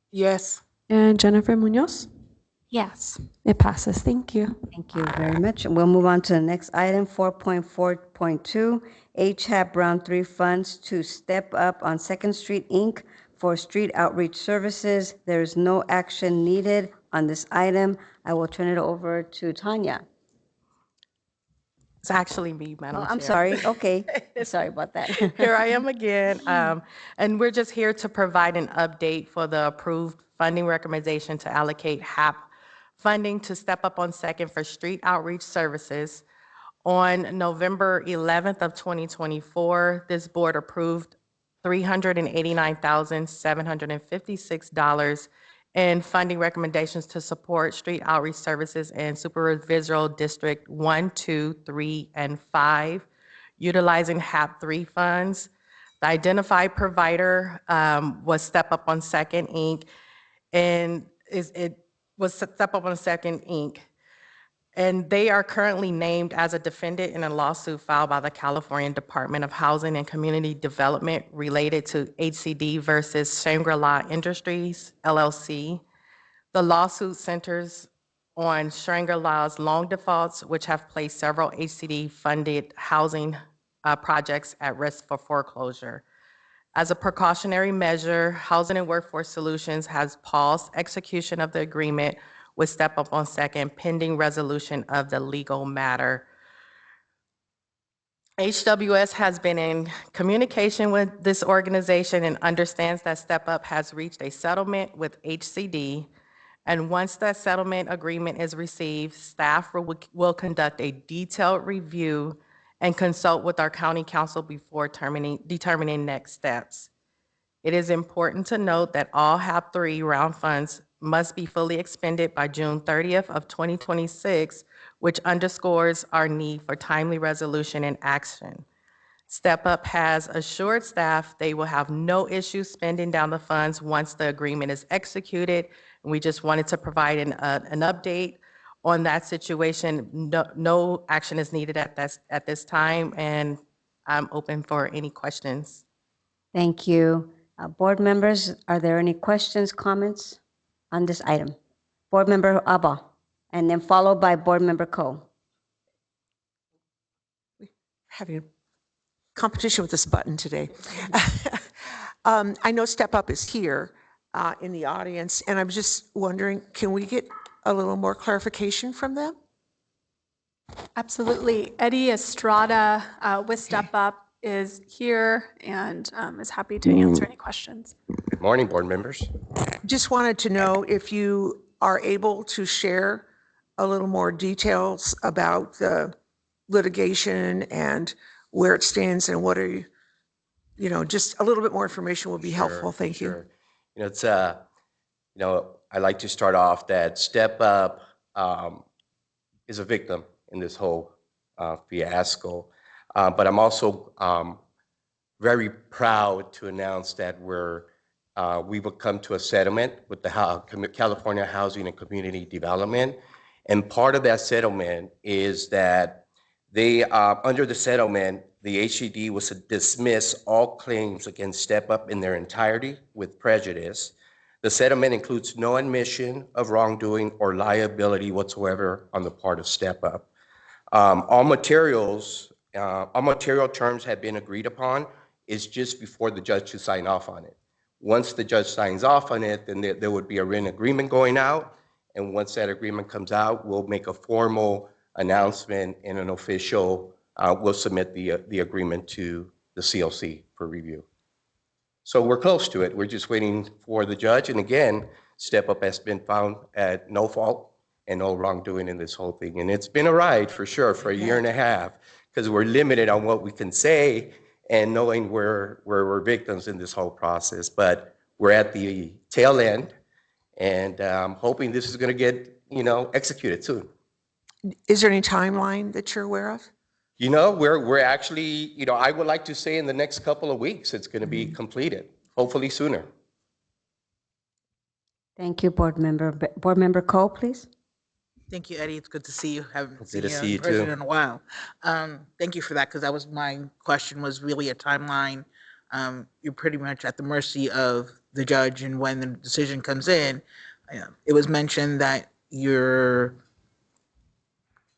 Yes. and Jennifer Munoz. Yes. It passes. Thank you. Thank you very much. And we'll move on to the next item, 4.4.2, HAP Round 3 funds to Step Up on Second Street, Inc. for street outreach services. There is no action needed on this item. I will turn it over to Tanya. It's actually me, Madam Oh, Chair. I'm sorry. Okay. Sorry about that. Here I am again, and we're just here to provide an update for the approved funding recommendation to allocate HAP funding to Step Up on Second for street outreach services. On November 11th of 2024, this board approved $389,756 in funding recommendations to support street outreach services in Supervisorial District 1, 2, 3, and 5, utilizing HAP 3 funds. The identified provider was Step Up on Second, Inc., and it was Step Up on Second, Inc., and they are currently named as a defendant in a lawsuit filed by the California Department of Housing and Community Development related to HCD versus Shangri-La Industries, LLC. The lawsuit centers on Shangri-La's long defaults, which have placed several HCD-funded housing projects at risk for foreclosure. As a precautionary measure, Housing and Workforce Solutions has paused execution of the agreement with Step Up on Second pending resolution of the legal matter. HWS has been in communication with this organization and understands that Step Up has reached a settlement with HCD. And once that settlement agreement is received, staff will conduct a detailed review and consult with our county council before determining next steps. It is important to note that all HAP 3 round funds must be fully expended by June 30th of 2026, which underscores our need for timely resolution and action. Step Up has assured staff they will have no issue spending down the funds once the agreement is executed. And we just wanted to provide an update on that situation. No action is needed at this time, and I'm open for any questions. Thank you. Board members, are there any questions, comments on this item? Board Member Abba, and then followed by Board Member Co. Having competition with this button today. I know Step Up is here in the audience, and I'm just wondering, can we get a little more clarification from them? Absolutely. Eddie Estrada with Step Up is here and is happy to answer any questions. Good morning, board members. Just wanted to know if you are able to share a little more details about the litigation and where it stands and what are you, just a little bit more information would be helpful. Thank you. Sure. It's I like to start off that Step Up is a victim in this whole fiasco, but I'm also very proud to announce that we will come to a settlement with the California Housing and Community Development, and part of that settlement is that they, under the settlement, the HCD was to dismiss all claims against Step Up in their entirety with prejudice. The settlement includes no admission of wrongdoing or liability whatsoever on the part of Step Up. All material terms have been agreed upon. It's just before the judge to sign off on it. Once the judge signs off on it, then there would be a written agreement going out. And once that agreement comes out, we'll make a formal announcement and an official, we'll submit the agreement to the CoC for review. So we're close to it. We're just waiting for the judge. And again, Step Up has been found at no fault and no wrongdoing in this whole thing. And it's been a ride for sure for a year and a half because we're limited on what we can say and knowing we're victims in this whole process. But we're at the tail end, and I'm hoping this is going to get, executed soon. Is there any timeline that you're aware of? We're actually, I would like to say in the next couple of weeks, it's going to be completed, hopefully sooner. Thank you, Board Member. Board Member Cole, please. Thank you, Eddie. It's good to see you. Haven't Good seen to you see you in person too. in a while. Thank you for that, because that was my question, was really a timeline. You're pretty much at the mercy of the judge, and when the decision comes in, it was mentioned that you're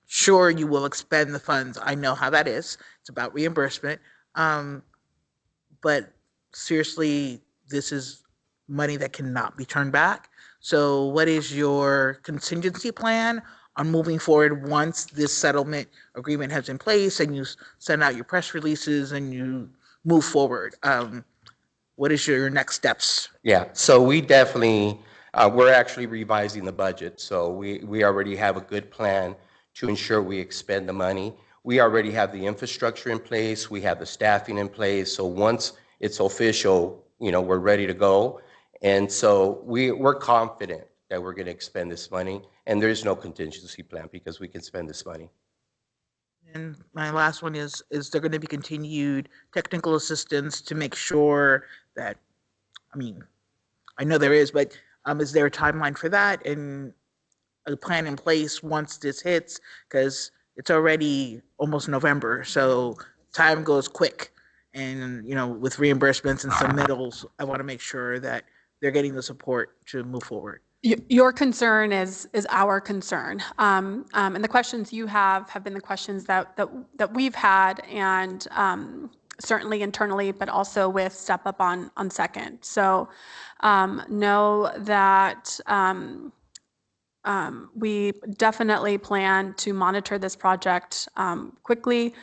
sure you will expend the funds. I know how that is. It's about reimbursement. But seriously, this is money that cannot be turned back. So what is your contingency plan on moving forward once this settlement agreement has in place and you send out your press releases and you move forward? What is your next steps? Yeah, so we definitely, we're actually revising the budget. So we already have a good plan to ensure we expend the money. We already have the infrastructure in place. We have the staffing in place. So once it's official, we're ready to go. And so we're confident that we're going to expend this money. And there's no contingency plan because we can spend this money. And my last one is there going to be continued technical assistance to make sure that, I know there is, but is there a timeline for that and a plan in place once this hits? Because it's already almost November, so time goes quick. And, with reimbursements and submittals, I want to make sure that they're getting the support to move forward. Your concern is our concern, and the questions you have been the questions that we've had, and certainly internally, but also with Step Up on Second. So know that we definitely plan to monitor this project quickly.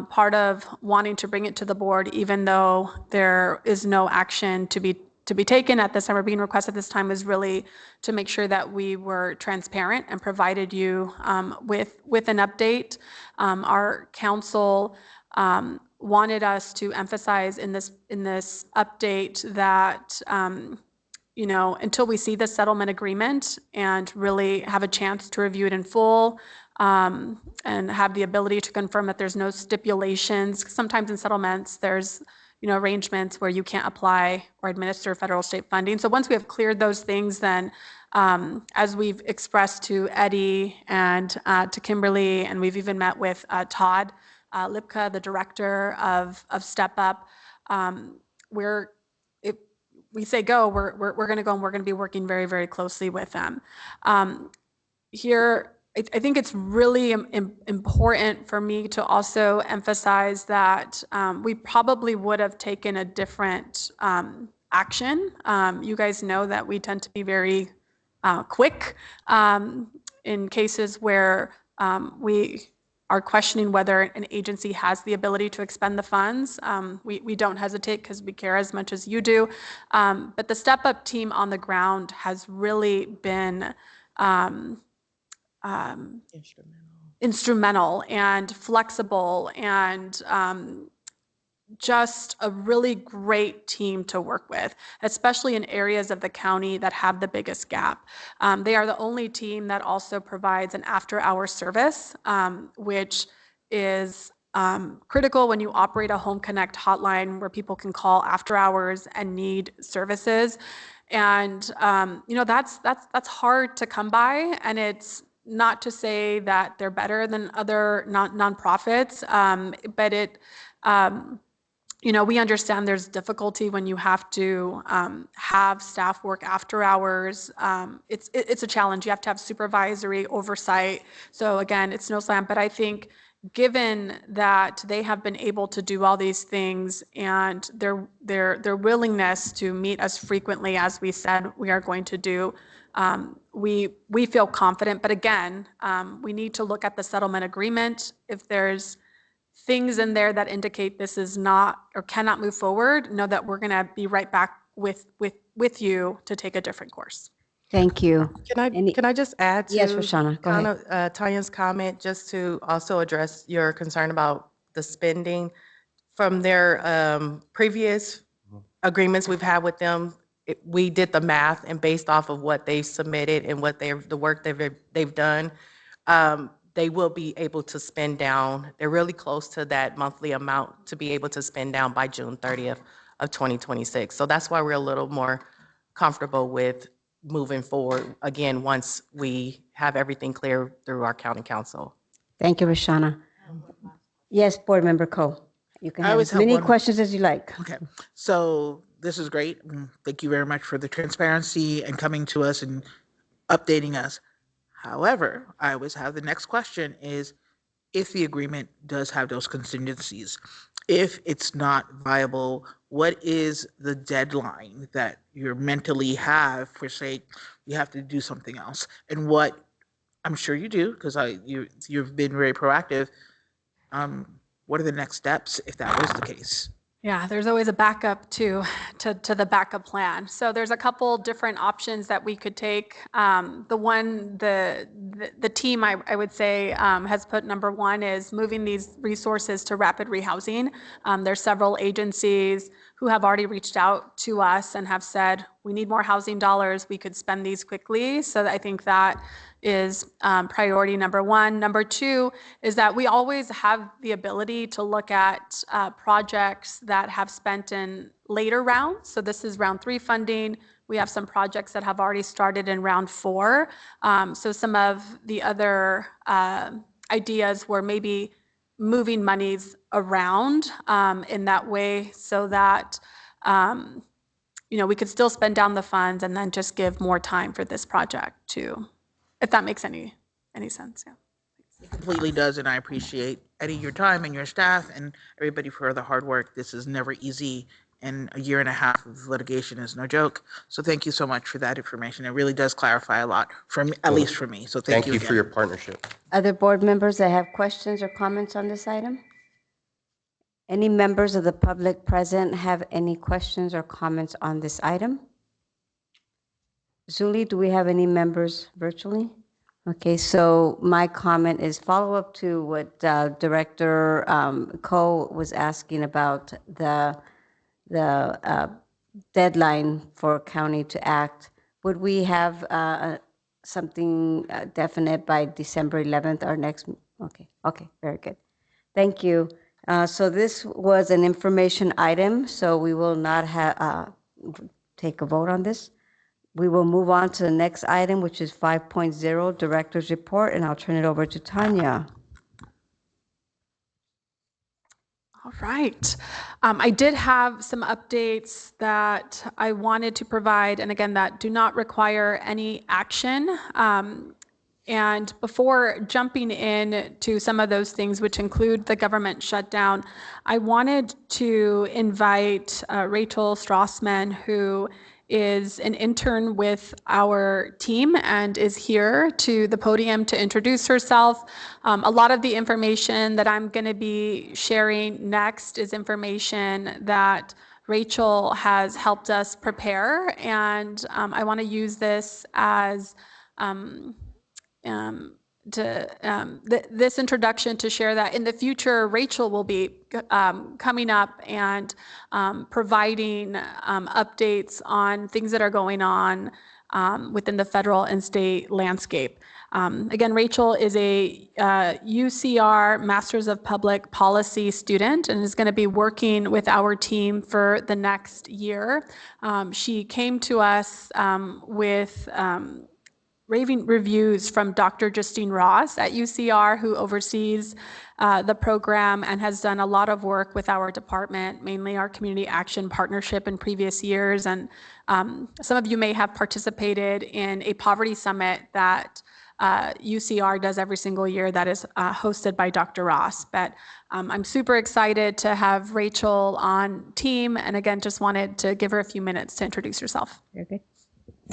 Part of wanting to bring it to the board, even though there is no action to be taken at this time or being requested this time, is really to make sure that we were transparent and provided you with an update. Our council wanted us to emphasize in this update that until we see the settlement agreement and really have a chance to review it in full, and have the ability to confirm that there's no stipulations. Sometimes in settlements, there's arrangements where you can't apply or administer federal state funding. So once we have cleared those things, then as we've expressed to Eddie and to Kimberly, and we've even met with Todd Lipka, the director of Step Up, if we say go, we're going to go, and we're going to be working very, very closely with them. Here, I think it's really important for me to also emphasize that we probably would have taken a different action. You guys know that we tend to be very quick in cases where we are questioning whether an agency has the ability to expend the funds. We don't hesitate because we care as much as you do. But the Step Up team on the ground has really been instrumental and flexible, and just a really great team to work with, especially in areas of the county that have the biggest gap. They are the only team that also provides an after-hour service, which is critical when you operate a Home Connect hotline where people can call after hours and need services. And that's hard to come by, and it's not to say that they're better than other nonprofits, but it we understand there's difficulty when you have to have staff work after hours. It's a challenge. You have to have supervisory oversight. So again, it's no slam, but I think given that they have been able to do all these things and their willingness to meet us frequently, as we said we are going to do, we feel confident. But again, we need to look at the settlement agreement. If there's things in there that indicate this is not or cannot move forward, know that we're going to be right back with you to take a different course. Thank you. Can I just add to Yes, Roshana, go ahead. Tanya's comment, just to also address your concern about the spending from their previous agreements we've had with them. We did the math, and based off of what they submitted and what the work they've done, they will be able to spend down. They're really close to that monthly amount to be able to spend down by June 30th of 2026. So that's why we're a little more comfortable with moving forward, again, once we have everything clear through our county council. Thank you, Roshana. Yes, Board Member Cole. You can I have always as have many one- questions as you like. Okay, so this is great. Thank you very much for the transparency and coming to us and updating us. However, I always have the next question is, if the agreement does have those contingencies, if it's not viable, what is the deadline that you mentally have for, say, you have to do something else? And what, I'm sure you do, because you've been very proactive. What are the next steps if that was the case? Yeah, there's always a backup to the backup plan. So there's a couple different options that we could take. The team, I would say, has put number one is moving these resources to rapid rehousing. There's several agencies who have already reached out to us and have said, we need more housing dollars. We could spend these quickly. So I think that is priority number one. Number two is that we always have the ability to look at projects that have spent in later rounds. So this is round 3 funding. We have some projects that have already started in round 4. So some of the other ideas were maybe moving monies around in that way so that we could still spend down the funds and then just give more time for this project to, if that makes any sense. Yeah. It completely does, and I appreciate, Eddie, your time and your staff and everybody for the hard work. This is never easy, and a year and a half of litigation is no joke. So thank you so much for that information. It really does clarify a lot, at least for me. So thank you Thank you again. for your partnership. Other board members that have questions or comments on this item? Any members of the public present have any questions or comments on this item? Zuli, do we have any members virtually? Okay, so my comment is follow up to what Director Coe was asking about the deadline for county to act. Would we have something definite by December 11th, our next? Okay, very good. Thank you. So this was an information item, so we will not take a vote on this. We will move on to the next item, which is 5.0, Director's Report, and I'll turn it over to Tanya. All right. I did have some updates that I wanted to provide, and again, that do not require any action. And before jumping in to some of those things, which include the government shutdown, I wanted to invite Rachel Strassman, who is an intern with our team and is here to the podium to introduce herself. A lot of the information that I'm going to be sharing next is information that Rachel has helped us prepare, and I want to use this as this introduction to share that in the future, Rachel will be coming up and providing updates on things that are going on within the federal and state landscape. Again, Rachel is a UCR Masters of Public Policy student and is going to be working with our team for the next year. She came to us with raving reviews from Dr. Justine Ross at UCR, who oversees the program and has done a lot of work with our department, mainly our community action partnership in previous years. And some of you may have participated in a poverty summit that UCR does every single year that is hosted by Dr. Ross. But I'm super excited to have Rachel on team. And again, just wanted to give her a few minutes to introduce herself. Very good.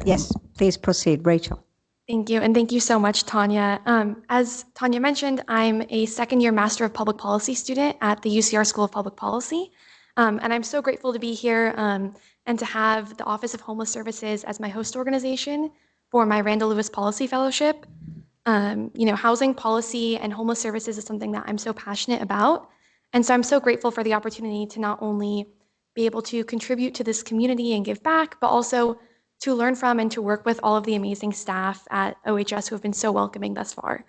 Yes, please proceed, Rachel. Thank Thank you, and thank you so much, Tanya. As Tanya mentioned, I'm a second-year Master of Public Policy student at the UCR School of Public Policy, and I'm so grateful to be here and to have the Office of Homeless Services as my host organization for my Randall Lewis Policy Fellowship. Housing policy and homeless services is something that I'm so passionate about, and so I'm so grateful for the opportunity to not only be able to contribute to this community and give back, but also to learn from and to work with all of the amazing staff at OHS who have been so welcoming thus far.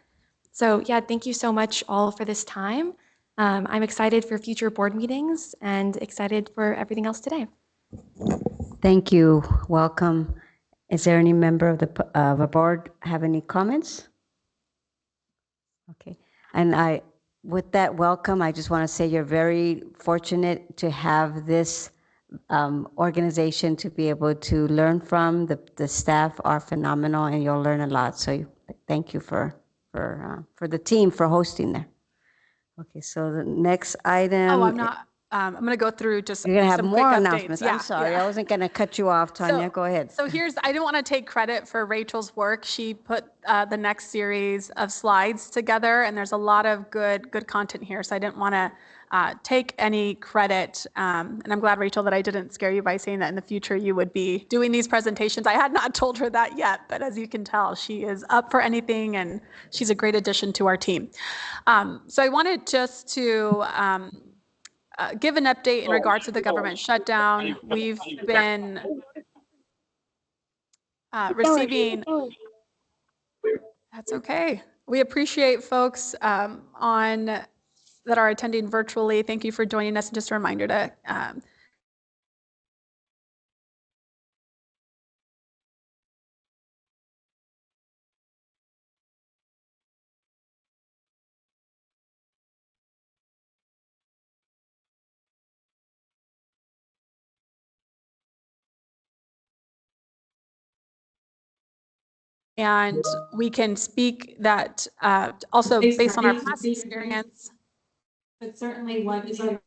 So yeah, thank you so much all for this time. I'm excited for future board meetings and excited for everything else today. Thank you. Welcome. Is there any member of the board have any comments? Okay. And with that welcome, I just want to say you're very fortunate to have this organization to be able to learn from. The staff are phenomenal, and you'll learn a lot. So thank you for the team for hosting there. Okay, so the next item. Oh, I'm not, I'm going to go through just You're gonna have some quick more updates. announcements. I'm Yeah, sorry, yeah. I wasn't gonna cut you off, Tanya. Go ahead. So I didn't want to take credit for Rachel's work. She put the next series of slides together, and there's a lot of good content here. So I didn't want to take any credit. And I'm glad, Rachel, that I didn't scare you by saying that in the future you would be doing these presentations. I had not told her that yet, but as you can tell, she is up for anything, and she's a great addition to our team. So I wanted just to give an update in regards to the government shutdown. We've been receiving, that's okay. We appreciate folks that are attending virtually. Thank you for joining us. Just a reminder to and we can speak that also based on our past experience. But certainly one is our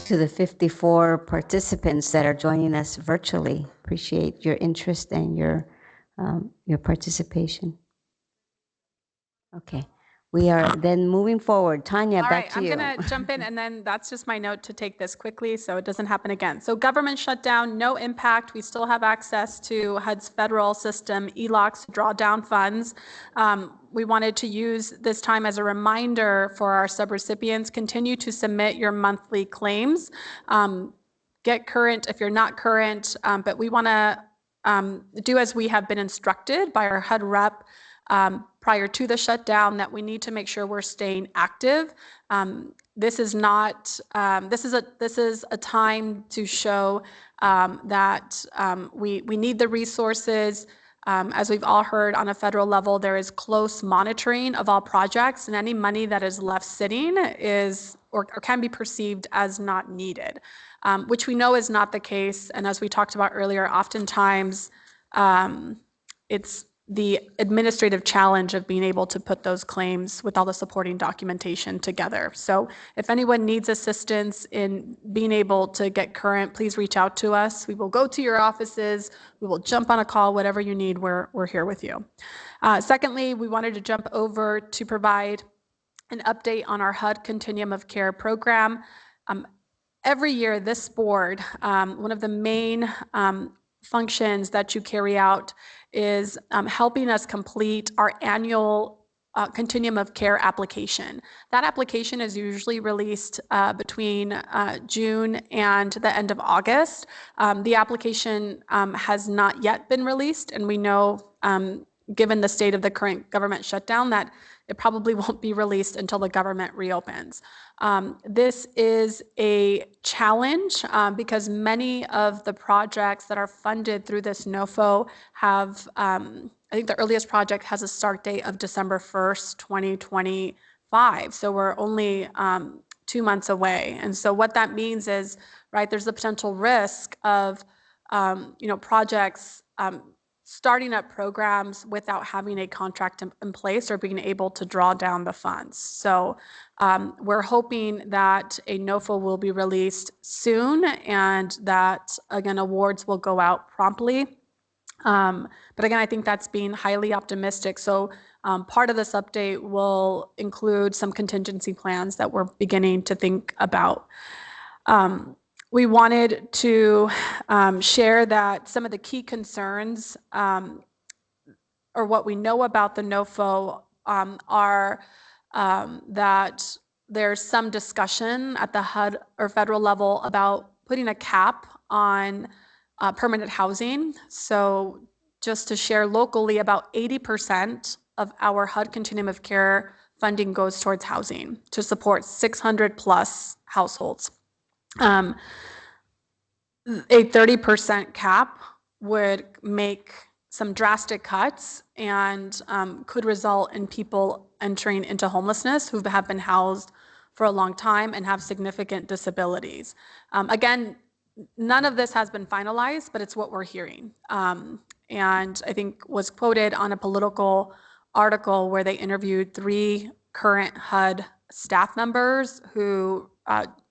To the 54 participants that are joining us virtually. Appreciate your interest and your participation. Okay. We are then moving forward. Tanya, All back right, to I'm you. going to jump in, and then that's just my note to take this quickly so it doesn't happen again. So government shutdown, no impact. We still have access to HUD's federal system, ELOCs, to draw down funds. We wanted to use this time as a reminder for our subrecipients, continue to submit your monthly claims. Get current if you're not current, but we want to do as we have been instructed by our HUD rep prior to the shutdown, that we need to make sure we're staying active. This is not. This is a time to show that we need the resources. As we've all heard, on a federal level, there is close monitoring of all projects, and any money that is left sitting is or can be perceived as not needed, which we know is not the case. And as we talked about earlier, oftentimes it's the administrative challenge of being able to put those claims with all the supporting documentation together. So if anyone needs assistance in being able to get current, please reach out to us. We will go to your offices. We will jump on a call, whatever you need, we're here with you. Secondly, we wanted to jump over to provide an update on our HUD Continuum of Care program. Every year, this board, one of the main functions that you carry out is helping us complete our annual Continuum of Care application. That application is usually released between June and the end of August. The application has not yet been released, and we know, given the state of the current government shutdown, that it probably won't be released until the government reopens. This is a challenge because many of the projects that are funded through this NOFO have, I think the earliest project has a start date of December 1st, 2025. So we're only 2 months away. And so what that means is, right, there's the potential risk of, projects starting up programs without having a contract in place or being able to draw down the funds. So we're hoping that a NOFO will be released soon and that, again, awards will go out promptly. But again, I think that's being highly optimistic. So part of this update will include some contingency plans that we're beginning to think about. We wanted to share that some of the key concerns or what we know about the NOFO are that there's some discussion at the HUD or federal level about putting a cap on permanent housing. So just to share locally, about 80% of our HUD Continuum of Care funding goes towards housing to support 600 plus households. A 30% cap would make some drastic cuts and could result in people entering into homelessness who have been housed for a long time and have significant disabilities. Again, none of this has been finalized, but it's what we're hearing. And I think was quoted on a political article where they interviewed 3 current HUD staff members who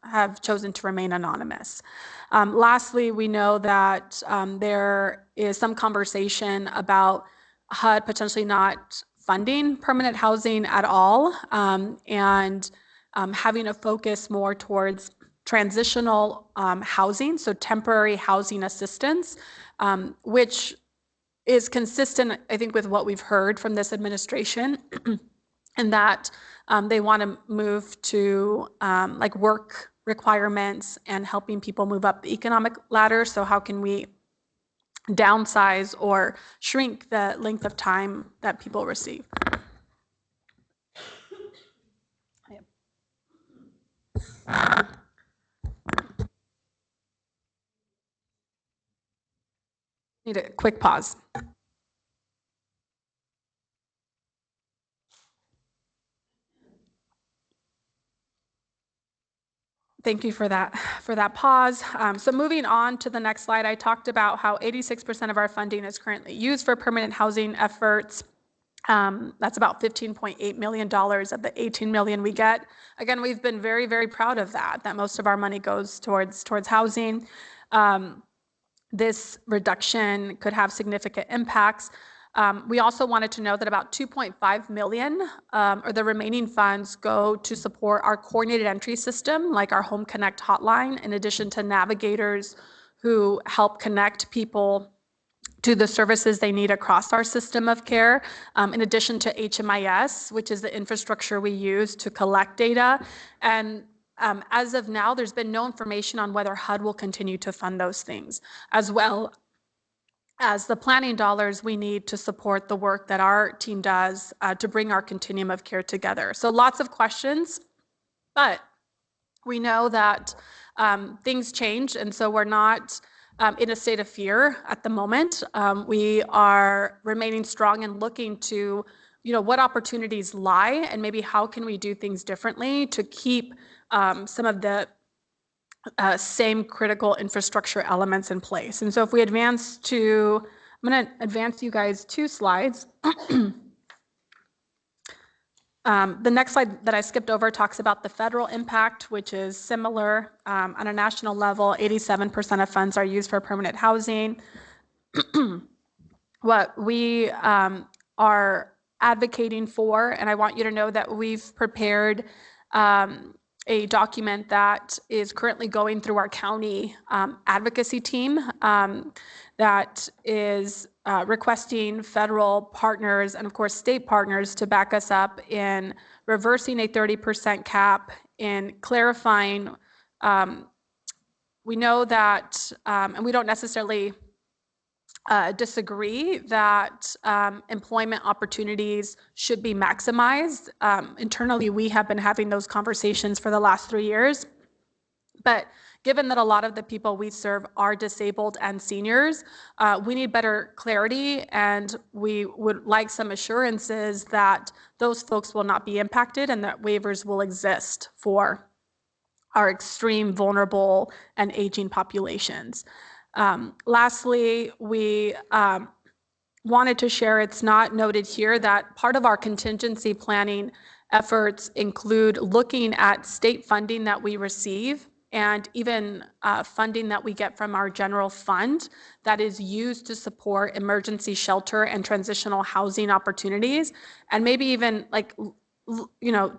have chosen to remain anonymous. Lastly, we know that there is some conversation about HUD potentially not funding permanent housing at all and having a focus more towards transitional housing, so temporary housing assistance, which is consistent, I think, with what we've heard from this administration, and that they want to move to like work requirements and helping people move up the economic ladder. So how can we downsize or shrink the length of time that people receive? Need a quick pause. Thank you for that pause. So moving on to the next slide, I talked about how 86% of our funding is currently used for permanent housing efforts. That's about $15.8 million of the $18 million we get. Again, we've been very, very proud of that most of our money goes towards housing. This reduction could have significant impacts. We also wanted to know that about 2.5 million, or the remaining funds, go to support our coordinated entry system, like our Home Connect hotline, in addition to navigators who help connect people to the services they need across our system of care, in addition to HMIS, which is the infrastructure we use to collect data. And as of now, there's been no information on whether HUD will continue to fund those things, as well as the planning dollars we need to support the work that our team does to bring our continuum of care together. So lots of questions, but we know that things change, and so we're not in a state of fear at the moment. We are remaining strong and looking to, what opportunities lie, and maybe how can we do things differently to keep some of the same critical infrastructure elements in place. And so if we advance to, I'm going to advance you guys 2 slides. The next slide that I skipped over talks about the federal impact, which is similar. On a national level, 87% of funds are used for permanent housing. What we are advocating for, and I want you to know that we've prepared a document that is currently going through our county advocacy team that is requesting federal partners and, of course, state partners to back us up in reversing a 30% cap, in clarifying. We know that, and we don't necessarily disagree that employment opportunities should be maximized. Internally, we have been having those conversations for the last 3 years. But given that a lot of the people we serve are disabled and seniors, we need better clarity, and we would like some assurances that those folks will not be impacted and that waivers will exist for our extreme vulnerable and aging populations. Lastly, we wanted to share, it's not noted here, that part of our contingency planning efforts include looking at state funding that we receive and even funding that we get from our general fund that is used to support emergency shelter and transitional housing opportunities, and maybe even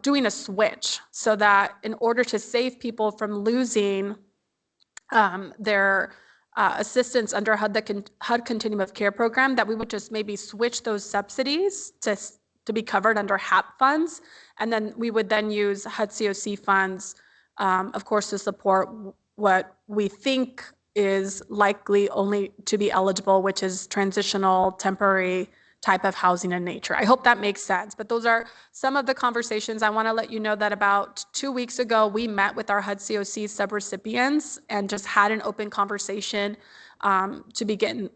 doing a switch so that in order to save people from losing their assistance under HUD Continuum of Care program, that we would just maybe switch those subsidies to be covered under HAP funds, and then we would then use HUD CoC funds, of course, to support what we think is likely only to be eligible, which is transitional, temporary type of housing in nature. I hope that makes sense, but those are some of the conversations. I want to let you know that about 2 weeks ago, we met with our HUD CoC subrecipients and just had an open conversation to begin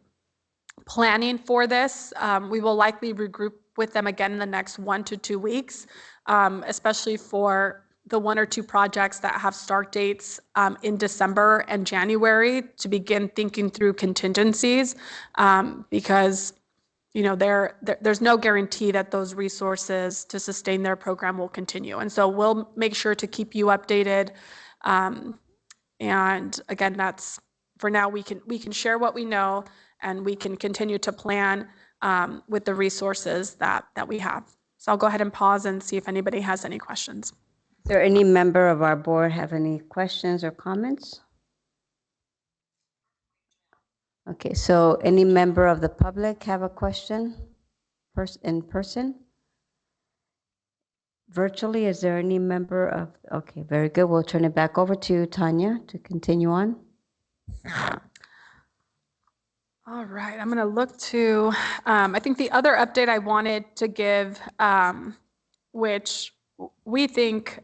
planning for this. We will likely regroup with them again in the next 1 to 2 weeks, especially for the 1 or 2 projects that have start dates in December and January, to begin thinking through contingencies, because there's no guarantee that those resources to sustain their program will continue. And so we'll make sure to keep you updated. And again, that's for now. We can share what we know, and we can continue to plan with the resources that we have. So I'll go ahead and pause and see if anybody has any questions. Is there any member of our board have any questions or comments? Okay, so any member of the public have a question in person? Virtually, is there any member of, okay, very good. We'll turn it back over to you, Tanya, to continue on. All right, I'm gonna look to, I think the other update I wanted to give, which we think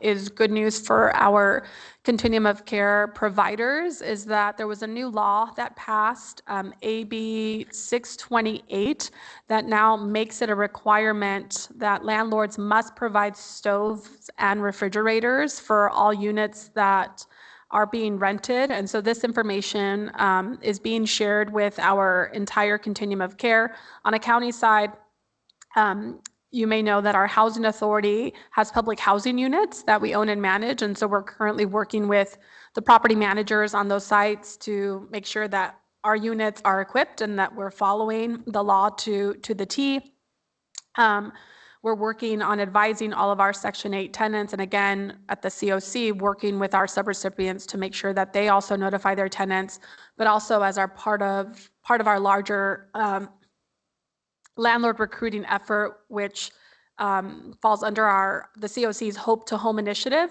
is good news for our continuum of care providers, is that there was a new law that passed, AB 628, that now makes it a requirement that landlords must provide stoves and refrigerators for all units that are being rented. And so this information is being shared with our entire continuum of care. On a county side, you may know that our housing authority has public housing units that we own and manage. And so we're currently working with the property managers on those sites to make sure that our units are equipped and that we're following the law to the T. We're working on advising all of our Section 8 tenants, and again, at the CoC, working with our subrecipients to make sure that they also notify their tenants, but also as our part of our larger landlord recruiting effort, which falls under the CoC's Hope to Home initiative.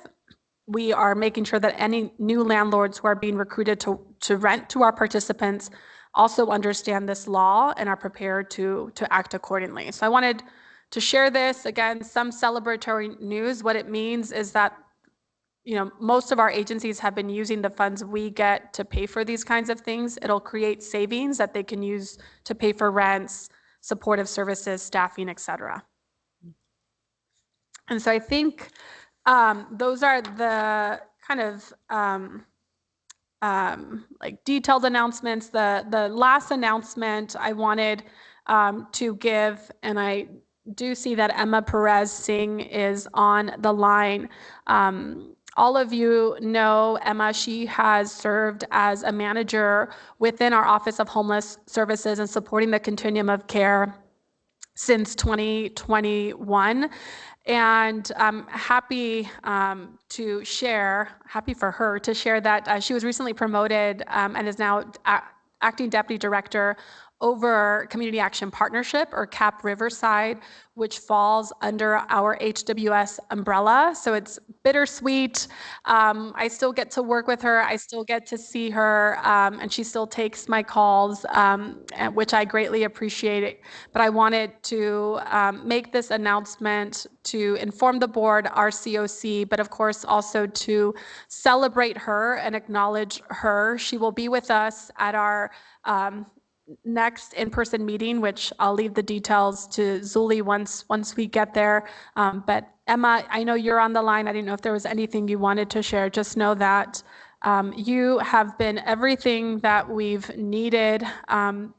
We are making sure that any new landlords who are being recruited to rent to our participants also understand this law and are prepared to act accordingly. So I wanted to share this. Again, some celebratory news. What it means is that most of our agencies have been using the funds we get to pay for these kinds of things. It'll create savings that they can use to pay for rents, supportive services, staffing, et cetera. And so I think those are the kind of like detailed announcements. The last announcement I wanted to give, and I do see that Emma Perez Singh is on the line. All of you know Emma. She has served as a manager within our Office of Homeless Services and supporting the continuum of care since 2021. And I'm happy happy for her to share that she was recently promoted and is now acting deputy director over Community Action Partnership, or CAP Riverside, which falls under our HWS umbrella. So it's bittersweet. I still get to work with her. I still get to see her, and she still takes my calls, which I greatly appreciate. But I wanted to make this announcement to inform the board, our CoC, but of course also to celebrate her and acknowledge her. She will be with us at our next in-person meeting, which I'll leave the details to Zuli once we get there. But Emma, I know you're on the line. I didn't know if there was anything you wanted to share. Just know that you have been everything that we've needed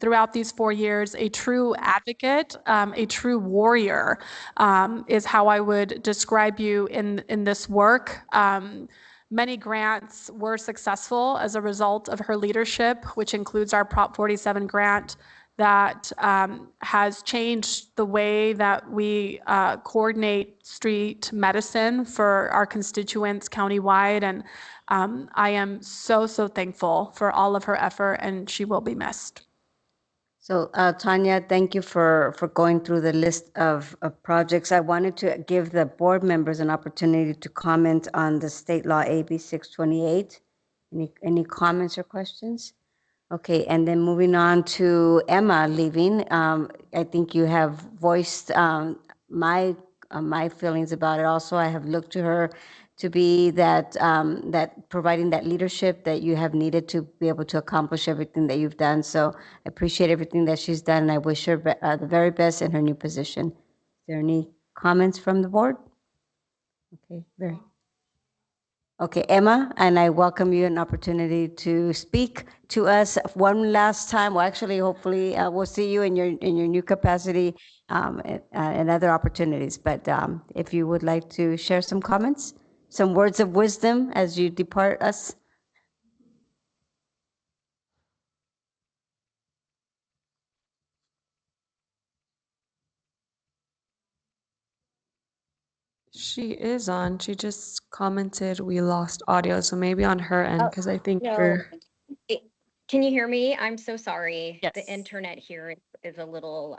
throughout these 4 years. A true advocate, a true warrior is how I would describe you in this work. Many grants were successful as a result of her leadership, which includes our Prop 47 grant that has changed the way that we coordinate street medicine for our constituents countywide. And I am so thankful for all of her effort, and she will be missed. So Tanya, thank you for going through the list of projects. I wanted to give the board members an opportunity to comment on the state law AB 628. Any comments or questions? Okay, and then moving on to Emma leaving. I think you have voiced my feelings about it. Also, I have looked to her to be that providing that leadership that you have needed to be able to accomplish everything that you've done. So I appreciate everything that she's done, and I wish her the very best in her new position. Is there any comments from the board? Okay, Okay, Emma, and I welcome you an opportunity to speak to us one last time. Well, actually, hopefully, we'll see you in your new capacity and other opportunities. But if you would like to share some comments, some words of wisdom as you depart us. She is on. She just commented we lost audio, so maybe on her end, because I think No, we're. can you hear me? I'm so sorry. Yes. The internet here is a little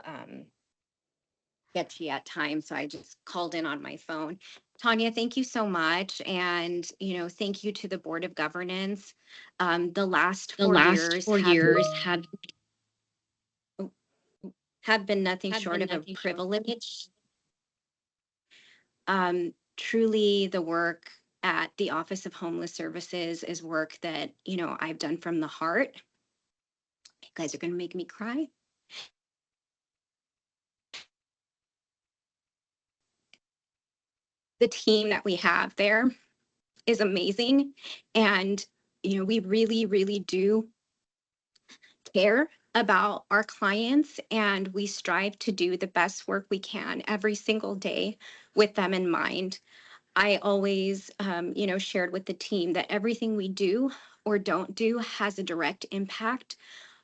sketchy at times, so I just called in on my phone. Tanya, thank you so much, and thank you to the Board of Governance. The last 4 years have been nothing short of a privilege. Truly, the work at the Office of Homeless Services is work that I've done from the heart. You guys are going to make me cry. The team that we have there is amazing, and we really do care about our clients, and we strive to do the best work we can every single day with them in mind. I always shared with the team that everything we do or don't do has a direct impact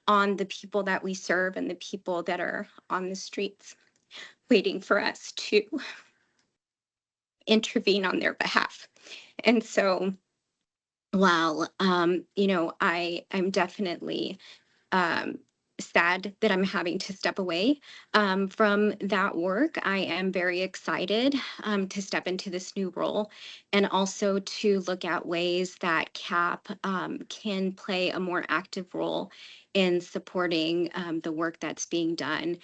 on the people that we serve and the people that are on the streets waiting for us to intervene on their behalf. And so while, I'm definitely um, sad that I'm having to step away from that work, I am very excited to step into this new role and also to look at ways that CAP can play a more active role in supporting the work that's being done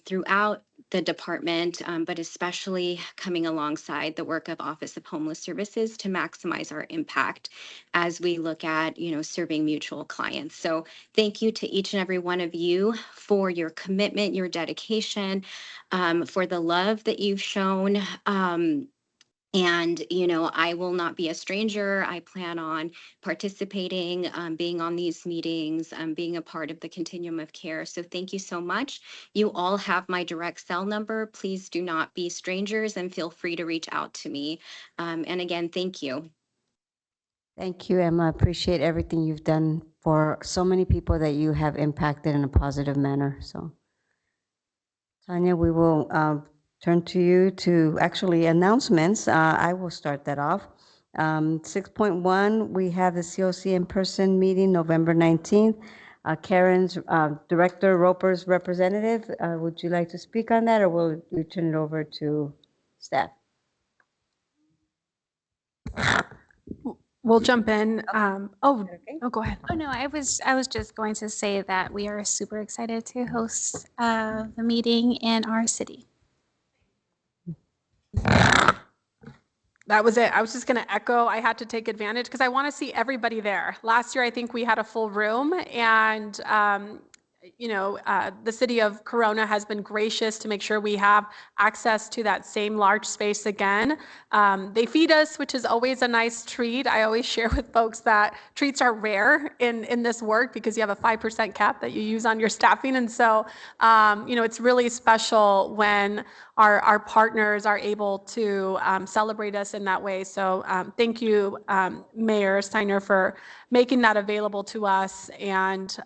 throughout the department, but especially coming alongside the work of Office of Homeless Services to maximize our impact as we look at, serving mutual clients. So thank you to each and every one of you for your commitment, your dedication, for the love that you've shown. And, I will not be a stranger. I plan on participating, being on these meetings, being a part of the continuum of care. So thank you so much. You all have my direct cell number. Please do not be strangers and feel free to reach out to me. And again, thank you. Thank you, Emma. I appreciate everything you've done for so many people that you have impacted in a positive manner. So, Tanya, we will turn to you to actually announcements. I will start that off. 6.1, we have the CoC in-person meeting November 19th. Karen's Director Roper's representative. Would you like to speak on that, or will you turn it over to staff? We'll jump in. Go ahead. Oh no, I was just going to say that we are super excited to host the meeting in our city. That was it. I was just going to echo. I had to take advantage because I want to see everybody there. Last year, I think we had a full room, and the city of Corona has been gracious to make sure we have access to that same large space again. They feed us, which is always a nice treat. I always share with folks that treats are rare in this work because you have a 5% cap that you use on your staffing. And so, it's really special when our partners are able to celebrate us in that way. So thank you, Mayor Steiner, for making that available to us. And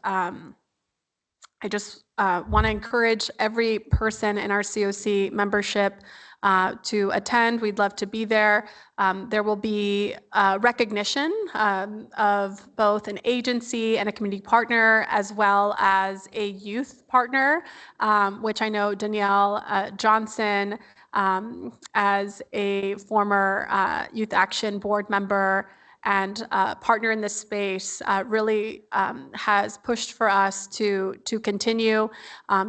I just want to encourage every person in our CoC membership to attend. We'd love to be there. There will be recognition of both an agency and a community partner, as well as a youth partner, which I know Danielle Johnson, as a former Youth Action Board member and partner in this space, really has pushed for us to continue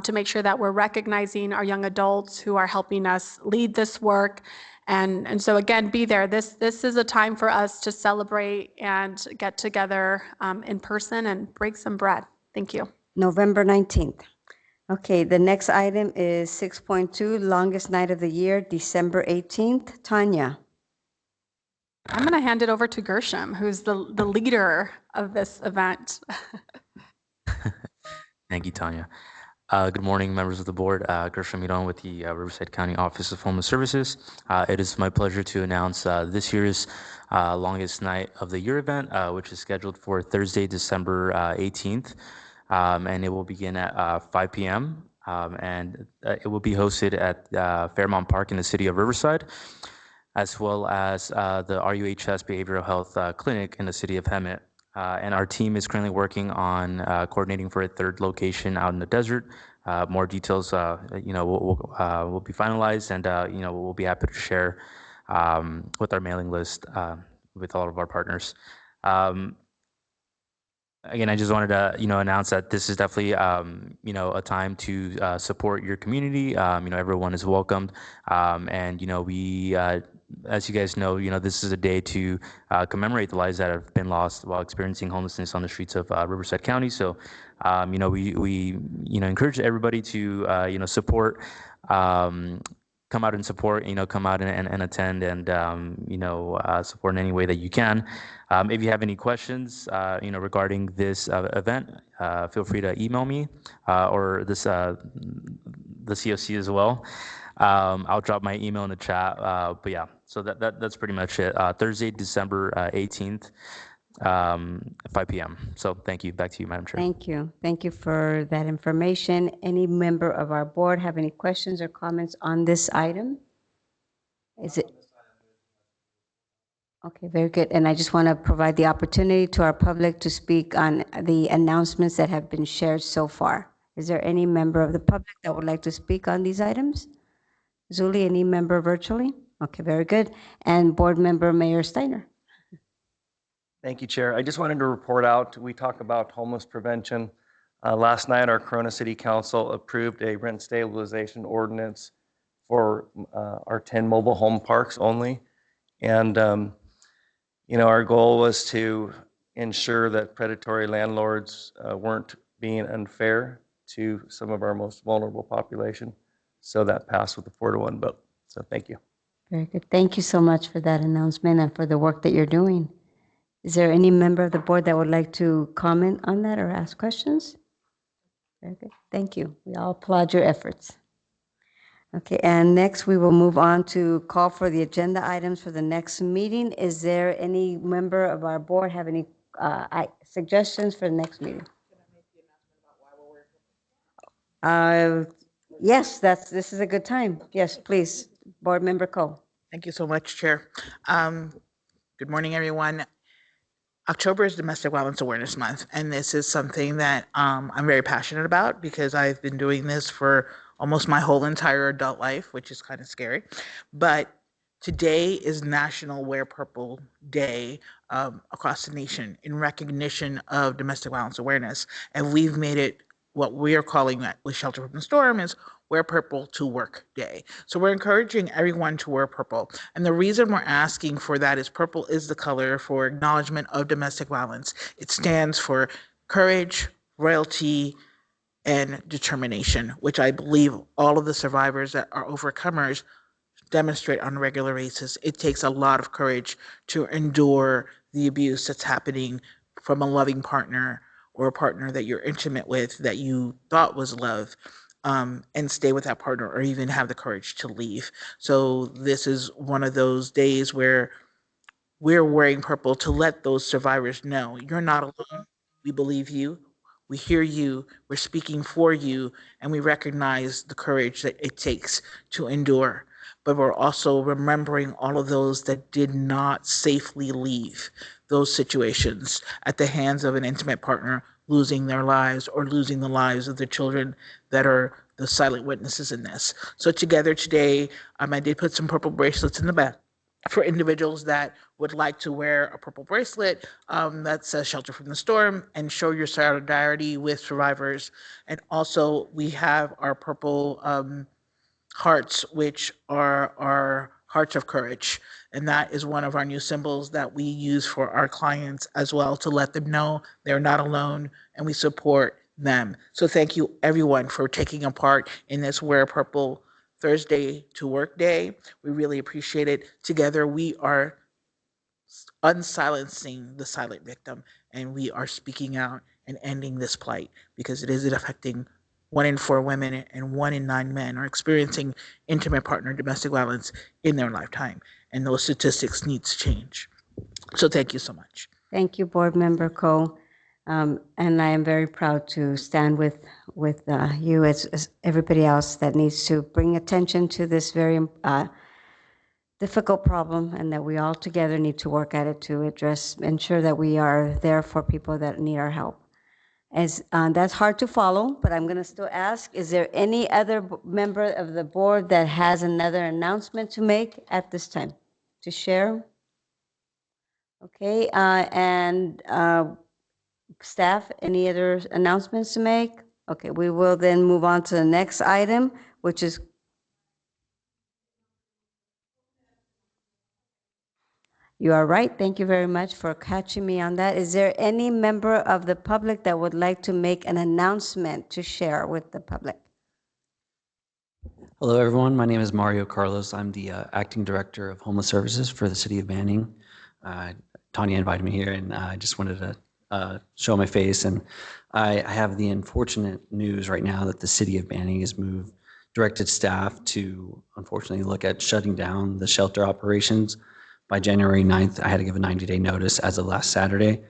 to make sure that we're recognizing our young adults who are helping us lead this work. And so again, be there. This is a time for us to celebrate and get together in person and break some bread. Thank you. November 19th. Okay, the next item is 6.2, longest night of the year, December 18th. Tanya. I'm going to hand it over to Gershom, who's the leader of this event. Thank you, Tanya. Good morning, members of the board. Gershom Miron with the Riverside County Office of Homeless Services. It is my pleasure to announce this year's longest night of the year event, which is scheduled for Thursday, December 18th, and it will begin at 5 p.m. And it will be hosted at Fairmount Park in the city of Riverside, as well as the RUHS Behavioral Health Clinic in the city of Hemet. And our team is currently working on coordinating for a third location out in the desert. More details, will be finalized, and we'll be happy to share with our mailing list with all of our partners. Again, I just wanted to, announce that this is definitely, a time to support your community. Everyone is welcomed, and we. As you guys know, this is a day to commemorate the lives that have been lost while experiencing homelessness on the streets of Riverside County. So, we encourage everybody to, support, come out and support, come out and attend and, support in any way that you can. If you have any questions, regarding this event, feel free to email me or the CoC as well. I'll drop my email in the chat, but yeah, so that's pretty much it. Thursday, December 18th, 5 p.m. So thank you. Back to you, Madam Chair. Thank you. Thank you for that information. Any member of our board have any questions or comments on this item? Is it? Okay, very good. And I just want to provide the opportunity to our public to speak on the announcements that have been shared so far. Is there any member of the public that would like to speak on these items? Zuli, any member virtually? Okay, very good. And Board Member Mayor Steiner. Thank you, Chair. I just wanted to report out, we talk about homeless prevention. Last night, our Corona City Council approved a rent stabilization ordinance for our 10 mobile home parks only. And, our goal was to ensure that predatory landlords weren't being unfair to some of our most vulnerable population. So that passed with a 4-to-1 vote. So thank you. Very good. Thank you so much for that announcement and for the work that you're doing. Is there any member of the board that would like to comment on that or ask questions? Very good. Thank you. We all applaud your efforts. Okay, and next we will move on to call for the agenda items for the next meeting. Is there any member of our board have any suggestions for the next meeting? Yes, this is a good time. Yes, please, Board Member Coe. Thank you so much, Chair. Good morning, everyone. October is Domestic Violence Awareness Month, and this is something that I'm very passionate about because I've been doing this for almost my whole entire adult life, which is kind of scary. But today is National Wear Purple Day across the nation in recognition of domestic violence awareness. And we've made it what we are calling that with Shelter from the Storm is Wear Purple to Work Day. So we're encouraging everyone to wear purple. And the reason we're asking for that is purple is the color for acknowledgement of domestic violence. It stands for courage, royalty, and determination, which I believe all of the survivors that are overcomers demonstrate on a regular basis. It takes a lot of courage to endure the abuse that's happening from a loving partner or a partner that you're intimate with that you thought was love. And stay with that partner or even have the courage to leave. So this is one of those days where we're wearing purple to let those survivors know you're not alone. We believe you. We hear you. We're speaking for you. And we recognize the courage that it takes to endure. But we're also remembering all of those that did not safely leave those situations at the hands of an intimate partner, losing their lives or losing the lives of the children that are the silent witnesses in this. So together today, I did put some purple bracelets in the back for individuals that would like to wear a purple bracelet that says Shelter from the Storm and show your solidarity with survivors. And also we have our purple hearts, which are our hearts of courage. And that is one of our new symbols that we use for our clients as well to let them know they're not alone and we support them. So thank you everyone for taking a part in this Wear Purple Thursday to Work Day. We really appreciate it. Together we are unsilencing the silent victim and we are speaking out and ending this plight because it is affecting 1 in 4 women and 1 in 9 men are experiencing intimate partner domestic violence in their lifetime. And those statistics need to change. So thank you so much. Thank you, Board Member Coe. And I am very proud to stand with you as everybody else that needs to bring attention to this very difficult problem and that we all together need to work at it to ensure that we are there for people that need our help. That's hard to follow, but I'm going to still ask, is there any other member of the board that has another announcement to make at this time to share? Okay, and staff, any other announcements to make? Okay, we will then move on to the next item, which is you are right. Thank you very much for catching me on that. Is there any member of the public that would like to make an announcement to share with the public? Hello, everyone. My name is Mario Carlos. I'm the Acting Director of Homeless Services for the City of Banning. Tanya invited me here, and I just wanted to show my face. And I have the unfortunate news right now that the City of Banning has directed staff to, unfortunately, look at shutting down the shelter operations by January 9th, I had to give a 90-day notice as of last Saturday.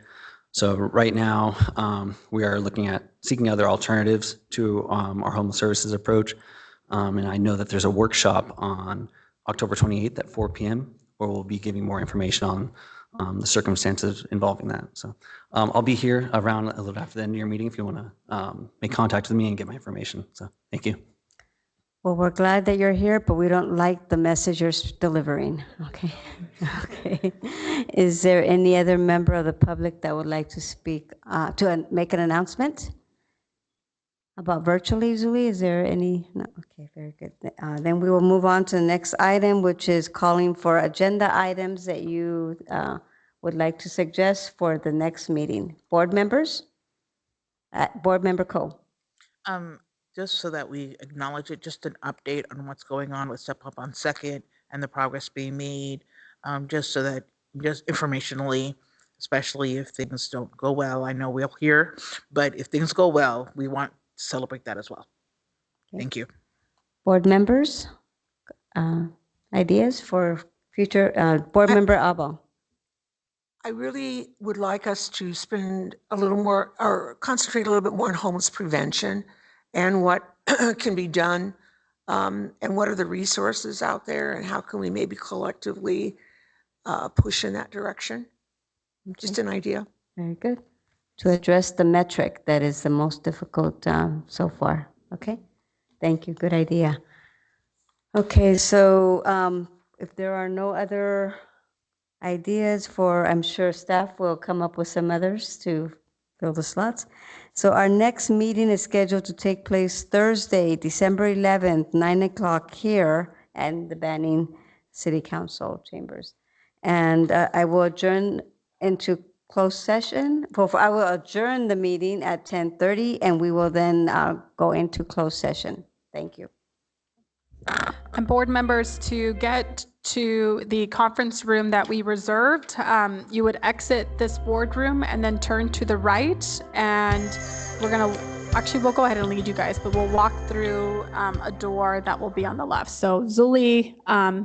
So right now, we are looking at seeking other alternatives to our homeless services approach. And I know that there's a workshop on October 28th at 4 p.m. where we'll be giving more information on the circumstances involving that. So I'll be here around a little after the end of your meeting if you want to make contact with me and get my information. So thank you. Well, we're glad that you're here, but we don't like the message you're delivering. Okay. Okay. Is there any other member of the public that would like to speak, to make an announcement about virtually, Zuli? Is there any? No. Okay, very good. Then we will move on to the next item, which is calling for agenda items that you would like to suggest for the next meeting. Board members? Board member Cole. Just so that we acknowledge it, just an update on what's going on with Step Up on Second and the progress being made, just so that, just informationally, especially if things don't go well. I know we'll hear, but if things go well, we want to celebrate that as well. Okay. Thank you. Board members, ideas for future, board member Abel. I really would like us to spend a little more, or concentrate a little bit more on homeless prevention and what can be done, and what are the resources out there, and how can we maybe collectively push in that direction. Just an idea. Very good. To address the metric that is the most difficult so far. Okay. Thank you. Good idea. Okay, so if there are no other ideas for, I'm sure staff will come up with some others to fill the slots. So our next meeting is scheduled to take place Thursday, December 11th, 9 o'clock here at the Banning City Council chambers. And I will adjourn into closed session. I will adjourn the meeting at 10:30 and we will then go into closed session. Thank you. And board members, to get to the conference room that we reserved, you would exit this boardroom and then turn to the right. And we're going to, actually, we'll go ahead and lead you guys, but we'll walk through a door that will be on the left. So Zuli,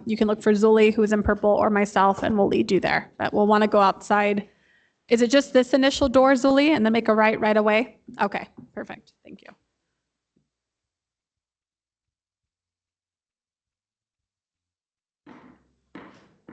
you can look for Zuli, who's in purple, or myself, and we'll lead you there. But we'll want to go outside. Is it just this initial door, Zuli, and then make a right away? Okay, perfect. Thank you.